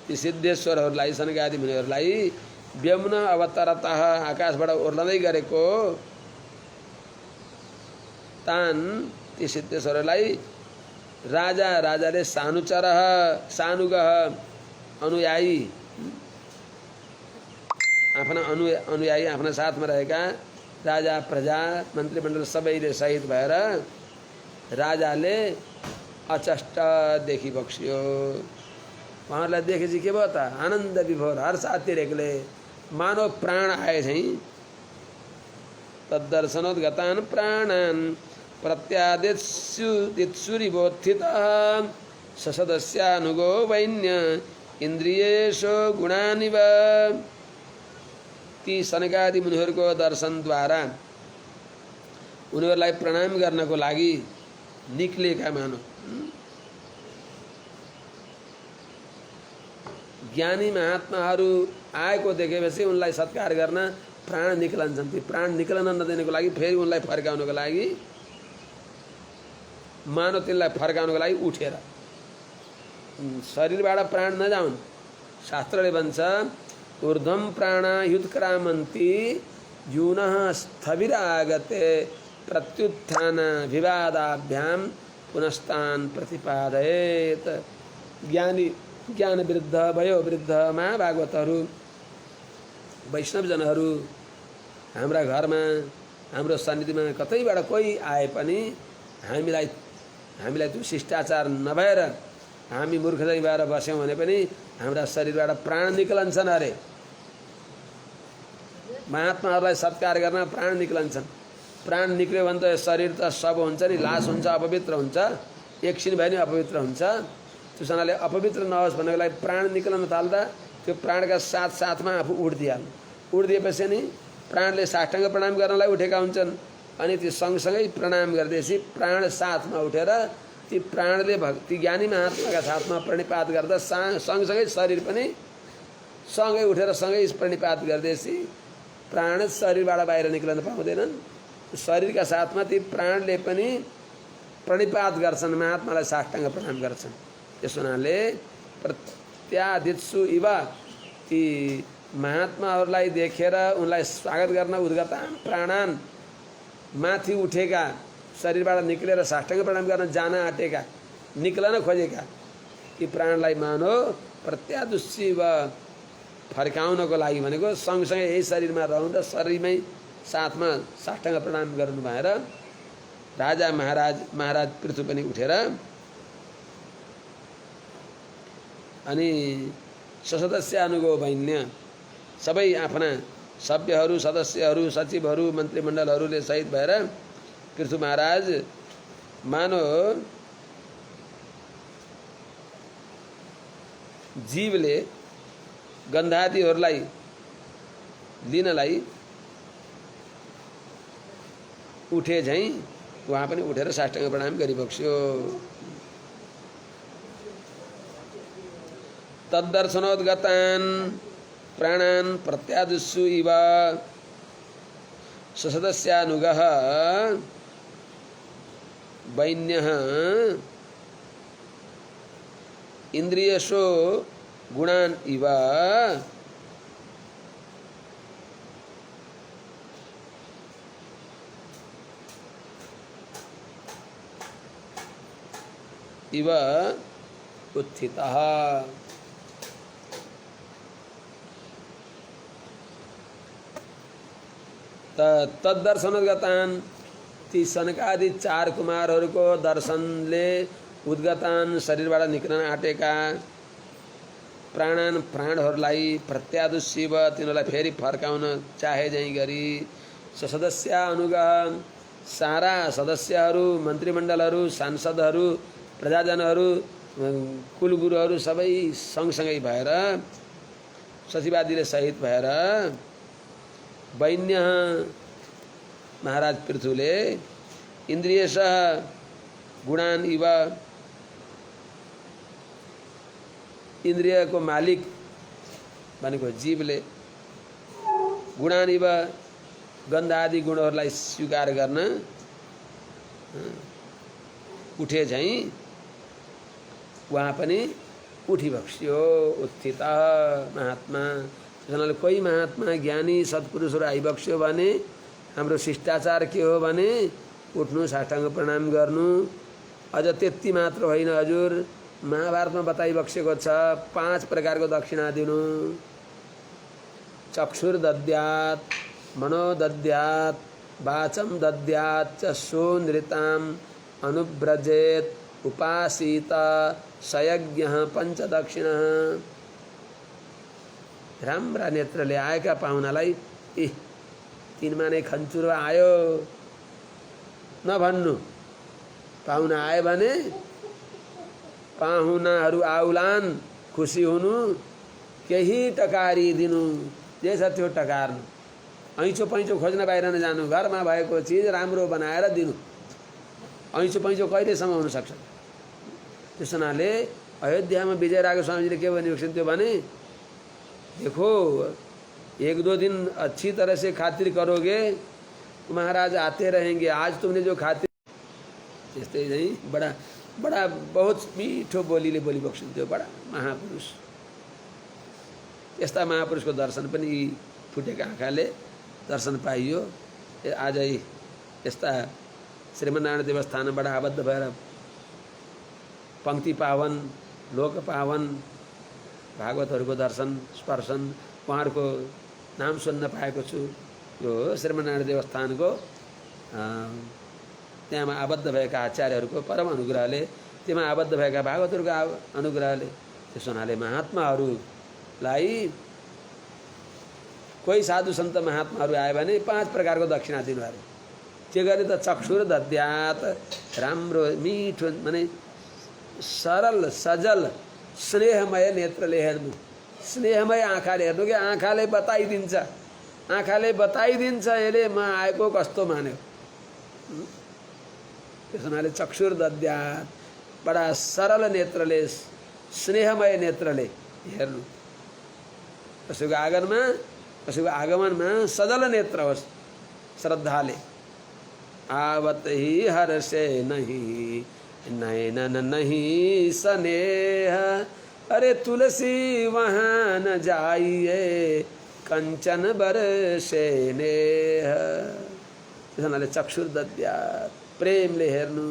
ती सिद्धेश्वरहरूलाई सनकादि मुनिहरूलाई व्यम्न अवतरतः आकाशबाट ओर्लँदै गरेको तान ती सिद्धेश्वरलाई राजाले सानुचरः सानुगः अनुयायी आफ्ना अनुयायी आफ्ना साथमा रहेका राजा प्रजा मन्त्रीमण्डल सबैले सहित भएर राजाले अचष्ट देखिबक्स्यो। उहाँहरूलाई देखेपछि के भयो त आनन्द विभोर हर्ष अतिरेकले मानव प्राण आए चाहिँ तद्दर्शनोद्गतान् प्राणान् प्रत्यादित्सुरिवोत्थितः ससदस्यानुगो वैन्य इन्द्रियेषु गुणानिव। ती सनकादि मुनिहरूको दर्शनद्वारा उनीहरूलाई प्रणाम गर्नको लागि निक्लेका मानव ज्ञानी महात्माहरू आएको देखेपछि उनलाई सत्कार गर्न प्राण निक्लन्छन्। ती प्राण निक्लन नदिनको लागि फेरि उनलाई फर्काउनको लागि मानव तिनलाई फर्काउनको लागि उठेर शरीरबाट प्राण नजाउन् शास्त्रले भन्छ ऊर्ध्वं प्राणा युत्क्रामन्ति यूनः स्थविरागते प्रत्युत्थान विवादाभ्याम पुनस्तान प्रतिपादयेत। ज्ञान वृद्ध भयो वृद्धमा भागवतहरू वैष्णवजनहरू हाम्रा घरमा हाम्रो सन्निधिमा कतैबाट कोही आए पनि हामीलाई त्यो शिष्टाचार नभएर हामी मूर्खदै भएर बस्यौँ भने पनि हाम्रा शरीरबाट प्राण निक्लन्छन्। अरे महात्माहरूलाई सत्कार गर्न प्राण निक्लन्छन्। प्राण निक्ल्यो भने त शरीर त सब हुन्छ नि लास हुन्छ अपवित्र हुन्छ एकछिन भए नि अपवित्र हुन्छ। त्यसैले अपवित्र नहोस् भन्नको लागि प्राण निक्लन थाल्दा त्यो प्राणका साथमा आफू उठिदिएपछि नि प्राणले साष्टाङ्ग प्रणाम गर्नलाई उठेका हुन्छन् अनि ती सँगसँगै प्रणाम गर्दैछ प्राण साथमा उठेर ती प्राणले भक्ति ज्ञानी महात्माका साथमा प्रणिपात गर्दा सँगसँगै शरीर पनि सँगै उठेर सँगै प्रणिपात गर्दैछ प्राण शरीरबाट बाहिर निक्लन पाउँदैनन्। शरीरका साथमा ती प्राणले पनि प्रणिपात गर्छन्, महात्मालाई साष्टाङ्ग प्रणाम गर्छन्। त्यसो हुनाले प्रत्यादित्सु इव ती महात्माहरूलाई देखेर उनलाई स्वागत गर्न उद्गतान प्राणान माथि उठेका, शरीरबाट निक्लेर साष्टाङ्ग प्रणाम गर्न जान आँटेका, निक्लन खोजेका ती प्राणलाई मानो प्रत्यादित्सु फर्काउनको लागि भनेको सँगसँगै यही शरीरमा रहँदा शरीरमै साथमा साष्टाङ्ग प्रणाम गर्नु भएर राजा महाराज पृथु पनि उठेर अनि ससदस्य अनुगो वैन्य सबै आफ्ना सभ्यहरू, सदस्यहरू, सचिवहरू, मन्त्रीमण्डलहरूले सहित भएर पृथु महाराज मानो जीवले गन्धादीहरूलाई लिनलाई उठे झैँ वहाँ पनि उठेर साष्टाङ्ग प्रणाम गरिबक्स्यो। तद्दर्शनोद्गतान् प्राणान् प्रत्यादित्सु इव ससदस्यानुगः वैन्यः इन्द्रियशो गुणान् इव इव उत्थितः। तद्दर्शनोद्गतान् ती सनकादि 4 कुमारहरूको दर्शनले उद्गतान् शरीरबाट निक्लन आँटेका प्राणहरूलाई प्रत्यादिशिव तिनीहरूलाई फेरि फर्काउन चाहे झैँ गरी सदस्य अनुगह सारा सदस्यहरू, मन्त्रीमण्डलहरू, सांसदहरू, प्रजाजनहरू, कुलगुरुहरू सबै सँगसँगै भएर सचिवादीले सहित भएर वैन्य महाराज पृथुले इन्द्रियश गुणान इव इन्द्रियको मालिक भनेको जीवले गुणान इव गन्ध आदि गुणहरूलाई स्वीकार गर्न उठे झैँ वहाँ पनि उठिबक्स्यो। उत्थित महात्मा जसले कोही महात्मा ज्ञानी सत्पुरुषहरू आइबक्स्यो भने हाम्रो शिष्टाचार के हो भने उठ्नु, साष्टाङ्ग प्रणाम गर्नु। अझ त्यति मात्र होइन, हजुर महाभारतमा बताइबक्सेको छ 5 प्रकारको दक्षिणा दिनु। चक्षुर दद्यात्, मनो दद्यात्, वाचं दद्यात् च सोनृताम् अनुव्रजेत उपासीत सयज्ञः पञ्चदक्षिणः। राम्रा नेत्रले आएका पाहुनालाई तिनमा नै खन्चुरो आयो नभन्नु। पाहुना आयो भने पाहुनाहरू आउलान् खुसी हुनु, केही टकारी दिनु, जे छ त्यो टकार्नु, ऐँचो पैँचो खोज्न बाहिर नजानु, घरमा भएको चिज राम्रो बनाएर दिनु। ऐँचो पैँचो कहिलेसम्म हुनसक्छ? त्यस हुनाले अयोध्यामा विजयराघव स्वामीजीले के भन्नुभएको भने देखो 1-2 दिन अच्छी तरह से खातिर करोगे महाराज आते रहेंगे, आज तुमने जो खातिर त्यस्तै चाहिँ बडा बहुत मिठो बोलीले बोलिबक्सिन्थ्यो बडा महापुरुष। यस्ता महापुरुषको दर्शन पनि फुटेका आँखाले दर्शन पाइयो। आज यस्ता श्रीमन्नारायण देवस्थानबाट आबद्ध भएर पंक्ति पावन, लोक पावन भागवतहरूको दर्शन स्पर्शन उहाँहरूको नाम सुन्न पाएको छु। यो श्रीमन्नारायण देवस्थानको त्यहाँ आबद्ध भएका आचार्यहरूको परम अनुग्रहले, त्यहाँ आबद्ध भएका भागवतहरूको अनुग्रहले, त्यस हुनाले महात्माहरूलाई कोही साधु सन्त महात्माहरू आयो भने 5 प्रकारको दक्षिणा दिनु अरे। के गर्ने त? चक्षुर दद्यात, राम्रो मिठो माने सरल सजल स्नेहमय नेत्रले हेर्नु, स्नेहमय आँखाले हेर्नु। कि आँखाले बताइदिन्छ, आँखाले बताइदिन्छ यसले म आएको कस्तो मान्यो। त्यस हुनाले चक्षुर दद्यात, बडा सरल नेत्रले, स्नेहमय नेत्रले हेर्नु। कसैको आगमनमा सजल नेत्र होस् श्रद्धाले, आवत ही हर्षे नहीं, नैनन नहीं स्नेह। अरे तुलसी वहाँ न जाइए, कंचन बरसे नेह। त्यसैले चक्षुर दद्यात्, प्रेमले हेर्नु,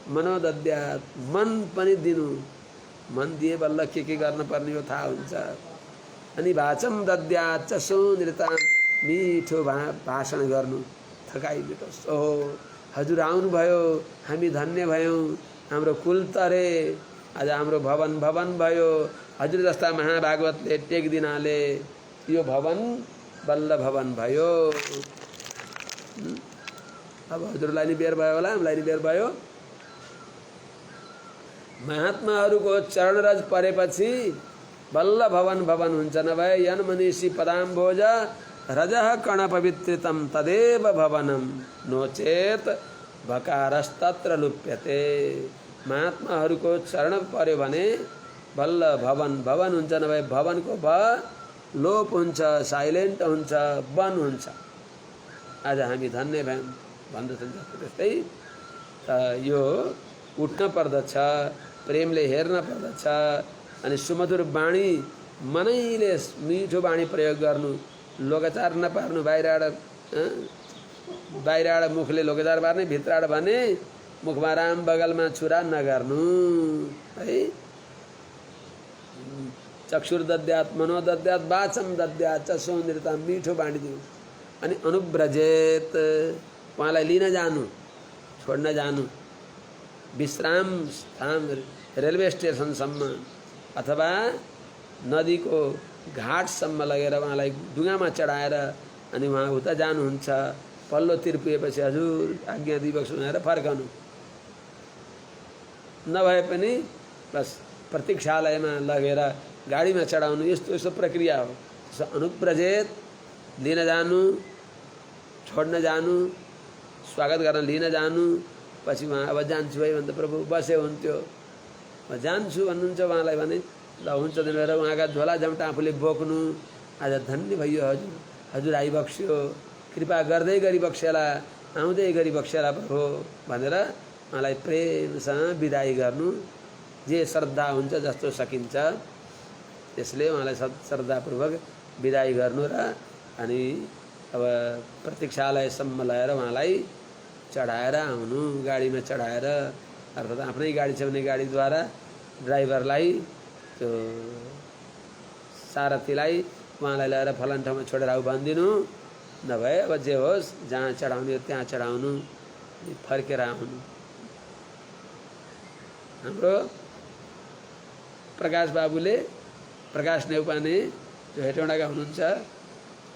मनोदद्यात्, मन पनि दिनु। मन दिए बल्ल के गर्न पर्ने हो थाहा हुन्छ। अनि वाचम दद्यात् च सुनृतां, मिठो भाषण गर्नु, थकाइ मेटोस्। ओहो हजुर आउनुभयो, हामी धन्य भयौँ, हाम्रो कुल तरे, आज हाम्रो भवन भवन भयो। हजुर जस्ता महाभागवतले टेक दिनाले यो भवन बल्ल भवन भयो। अब हजुरलाई नि बेर भयो होला, हामीलाई नि बेर भयो। महात्माहरूको चरणरज परेपछि बल्ल भवन भवन हुन्छ। नभए यन मनीषी पदाम्भोज रजः कण पवित्रितम तदेव भवनम, नोचेत भकारस्तत्र लुप्यते। महात्माहरूको चरण पर्यो भने बल्ल भवन भवन हुन्छ। नभए भवनको भ लोप हुन्छ, साइलेन्ट हुन्छ, वन हुन्छ। आज हामी धन्य भयौँ भन्दछन्। जस्तै यो उठ्न पर्दछ, प्रेमले हेर्न पर्दछ। अनि सुमधुर बाणी, मनैले मिठो बाणी प्रयोग गर्नु, लोकचार नपार्नु। बाहिरबाट मुखले लोकचार पार्ने, भित्रबाट भने मुखमा राम बगलमा छुरा नगर्नु है। चक्षुर दद्यात्, मनो दद्यात्, वाचम दद्यात् च सौन्दर्यता, मिठो बाणी दिनु। अनि अनुब्रजेत, उहाँलाई लिन जानु, छोड्न जानु। विश्राम स्थान रेलवे स्टेसनसम्म अथवा नदीको घाटसम्म लगेर उहाँलाई डुङ्गामा चढाएर अनि उहाँ उता जानुहुन्छ। पल्लो तिर पुगेपछि हजुर आज्ञा दिवक सुनाएर फर्कनु। नभए पनि बस प्रतीक्षालयमा लगेर गाडीमा चढाउनु, यस्तो यस्तो प्रक्रिया हो। अनुब्रजेत, लिन जानु, छोड्न जानु, स्वागत गर्न लिन जानु। पछि उहाँ अब जान्छु है भन्दा प्रभु बसे हुन्थ्यो, म जान्छु भन्नुहुन्छ उहाँलाई भने ल हुन्छ भनेर उहाँका झोला झम्टा आफूले बोक्नु। आज धन्य भइयो हजुर, हजुर आइबक्स्यो, कृपा गर्दै गरिबक्स्याला, आउँदै गरिबक्स्याला प्रभु भनेर उहाँलाई प्रेमसँग बिदाई गर्नु। जे श्रद्धा हुन्छ, जस्तो सकिन्छ त्यसले उहाँलाई श्रद्धापूर्वक बिदाई गर्नु। र अनि अब प्रतीक्षालयसम्म लगेर उहाँलाई चढाएर आउनु, गाडीमा चढाएर। अर्थात् आफ्नै गाडी छ भने गाडीद्वारा ड्राइभरलाई, त्यो सारथीलाई उहाँलाई लगेर फलान ठाउँमा छोडेर आऊ भनिदिनु। नभए अब जे होस्, जहाँ चढाउने हो त्यहाँ चढाउनु, फर्केर आउनु। हाम्रो प्रकाश बाबुले, प्रकाश नेउपाने जो हेटौँडाका हुनुहुन्छ,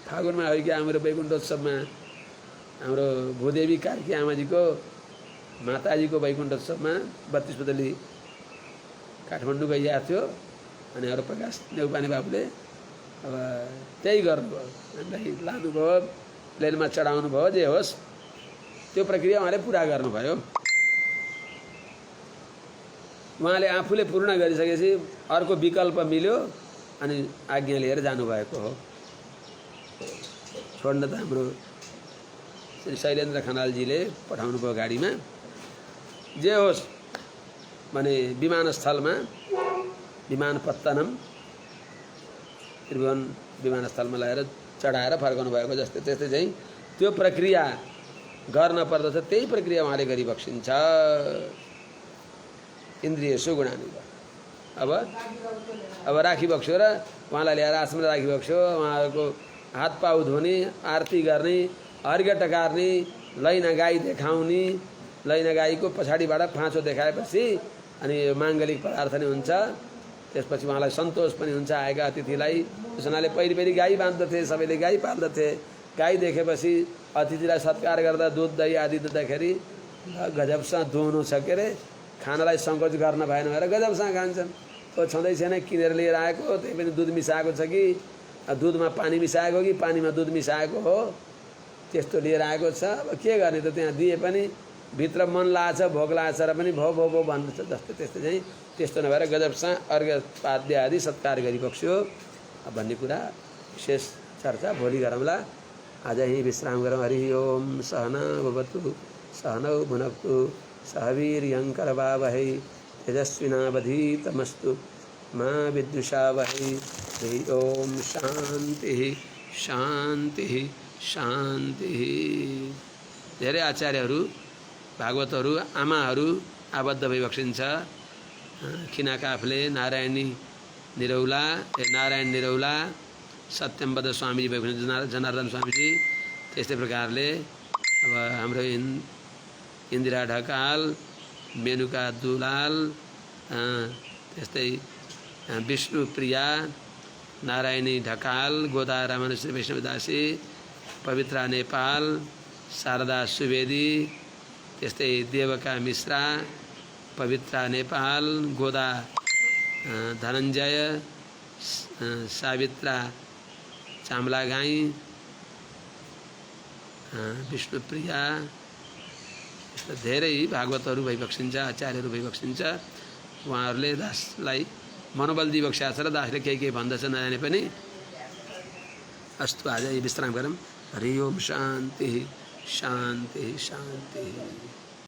फागुनमा हो कि हाम्रो वैकुण्ठोत्सवमा हाम्रो भूदेवी कार्की आमाजीको माताजीको वैकुण्ठोत्सवमा 32 बदली काठमाडौँ गइरहेको थियो। अनि हाम्रो प्रकाश नेउपाने बाबुले अब त्यही गर्नुभयो, हामीलाई लानुभयो, प्लेनमा चढाउनु भयो। जे होस् त्यो प्रक्रिया उहाँले पुरा गर्नुभयो। उहाँले आफूले पूर्ण गरिसकेपछि अर्को विकल्प मिल्यो अनि आज्ञा लिएर जानुभएको हो। छोड्न त हाम्रो श्री शैलेन्द्र खनालजीले पठाउनु भयो गाडीमा। जे होस् भने विमानस्थलमा, विमानपत्तनम त्रिभुवन विमानस्थलमा लगेर चढाएर फर्काउनु भएको। जस्तै त्यस्तै चाहिँ त्यो प्रक्रिया गर्न पर्दछ, त्यही प्रक्रिया उहाँले गरिबक्सिन्छ। इन्द्रिय सुगुणानि। अब राखिबक्स्यो र उहाँलाई ल्याएर आश्रममा राखिबक्स्यो। उहाँहरूको हात पाउ धुने, आरती गर्ने, अर्घ्य टकार्ने, लैना गाई देखाउने, लैना गाईको पछाडिबाट फाँचो देखाएपछि अनि माङ्गलिक पदार्थ नै हुन्छ। त्यसपछि उहाँलाई सन्तोष पनि हुन्छ आएका अतिथिलाई। त्यस हुनाले पहिले गाई बाँध्दथे, सबैले गाई पाल्दथे। गाई देखेपछि अतिथिलाई सत्कार गर्दा दुध दही आदि दिँदाखेरि गजबसँग दुहुनु छ के अरे, खानालाई सङ्कोच गर्न भएन भनेर गजबसँग खान्छन्। त्यो छँदै छैन, किनेर लिएर आएको, त्यही पनि दुध मिसाएको छ कि दुधमा पानी मिसाएको कि पानीमा दुध मिसाएको हो, त्यस्तो लिएर आएको छ। अब के गर्ने त, त्यहाँ दिए पनि भित्र मन लाग्छ, भोक लाग्छ र पनि भो भो भो भन्दछ। जस्तो त्यस्तो चाहिँ त्यस्तो नभएर गजबसँग अर्घ्य पाद्य आदि सत्कार गरिबक्स्यो भन्ने कुरा विशेष चर्चा भोलि गरौँला। आज यहीँ विश्राम गरौँ। हरि ओम। सहना भवतु। सहनौ भुनक्तु सह वीर्यङ्करवावहै तेजस्विनावधीतमस्तु मा विद्विषावहै। ओम शान्ति शान्ति शान्ति। धेरै आचार्यहरू भागवतहरू आमाहरू आबद्ध भइबक्सिन्छ। खिनाका आफूले नारायण निरौला सत्यमबद्ध स्वामीजी भइबक्सिन्छ, जनार्दन स्वामीजी। त्यस्तै प्रकारले अब हाम्रो इन्दिरा ढकाल, मेनुका दुलाल, त्यस्तै विष्णुप्रिया, नारायणी ढकाल, गोदा रामानुश्री वैष्णवदासी, पवित्रा नेपाल, शारदा सुवेदी, त्यस्तै देवका मिश्रा, पवित्रा नेपाल, गोदा धनञ्जय, सावित्रा चामलागाई, विष्णुप्रिया, धेरै भागवतहरू भइबक्सिन्छ, आचार्यहरू भइबक्सिन्छ। उहाँहरूले दासलाई मनोबल दिइबक्सेका छ र दासले केही भन्दछ नजाने पनि। अस्तु, आज विश्राम गरौँ। हरि ओम शान्ति शान्ति शान्ति।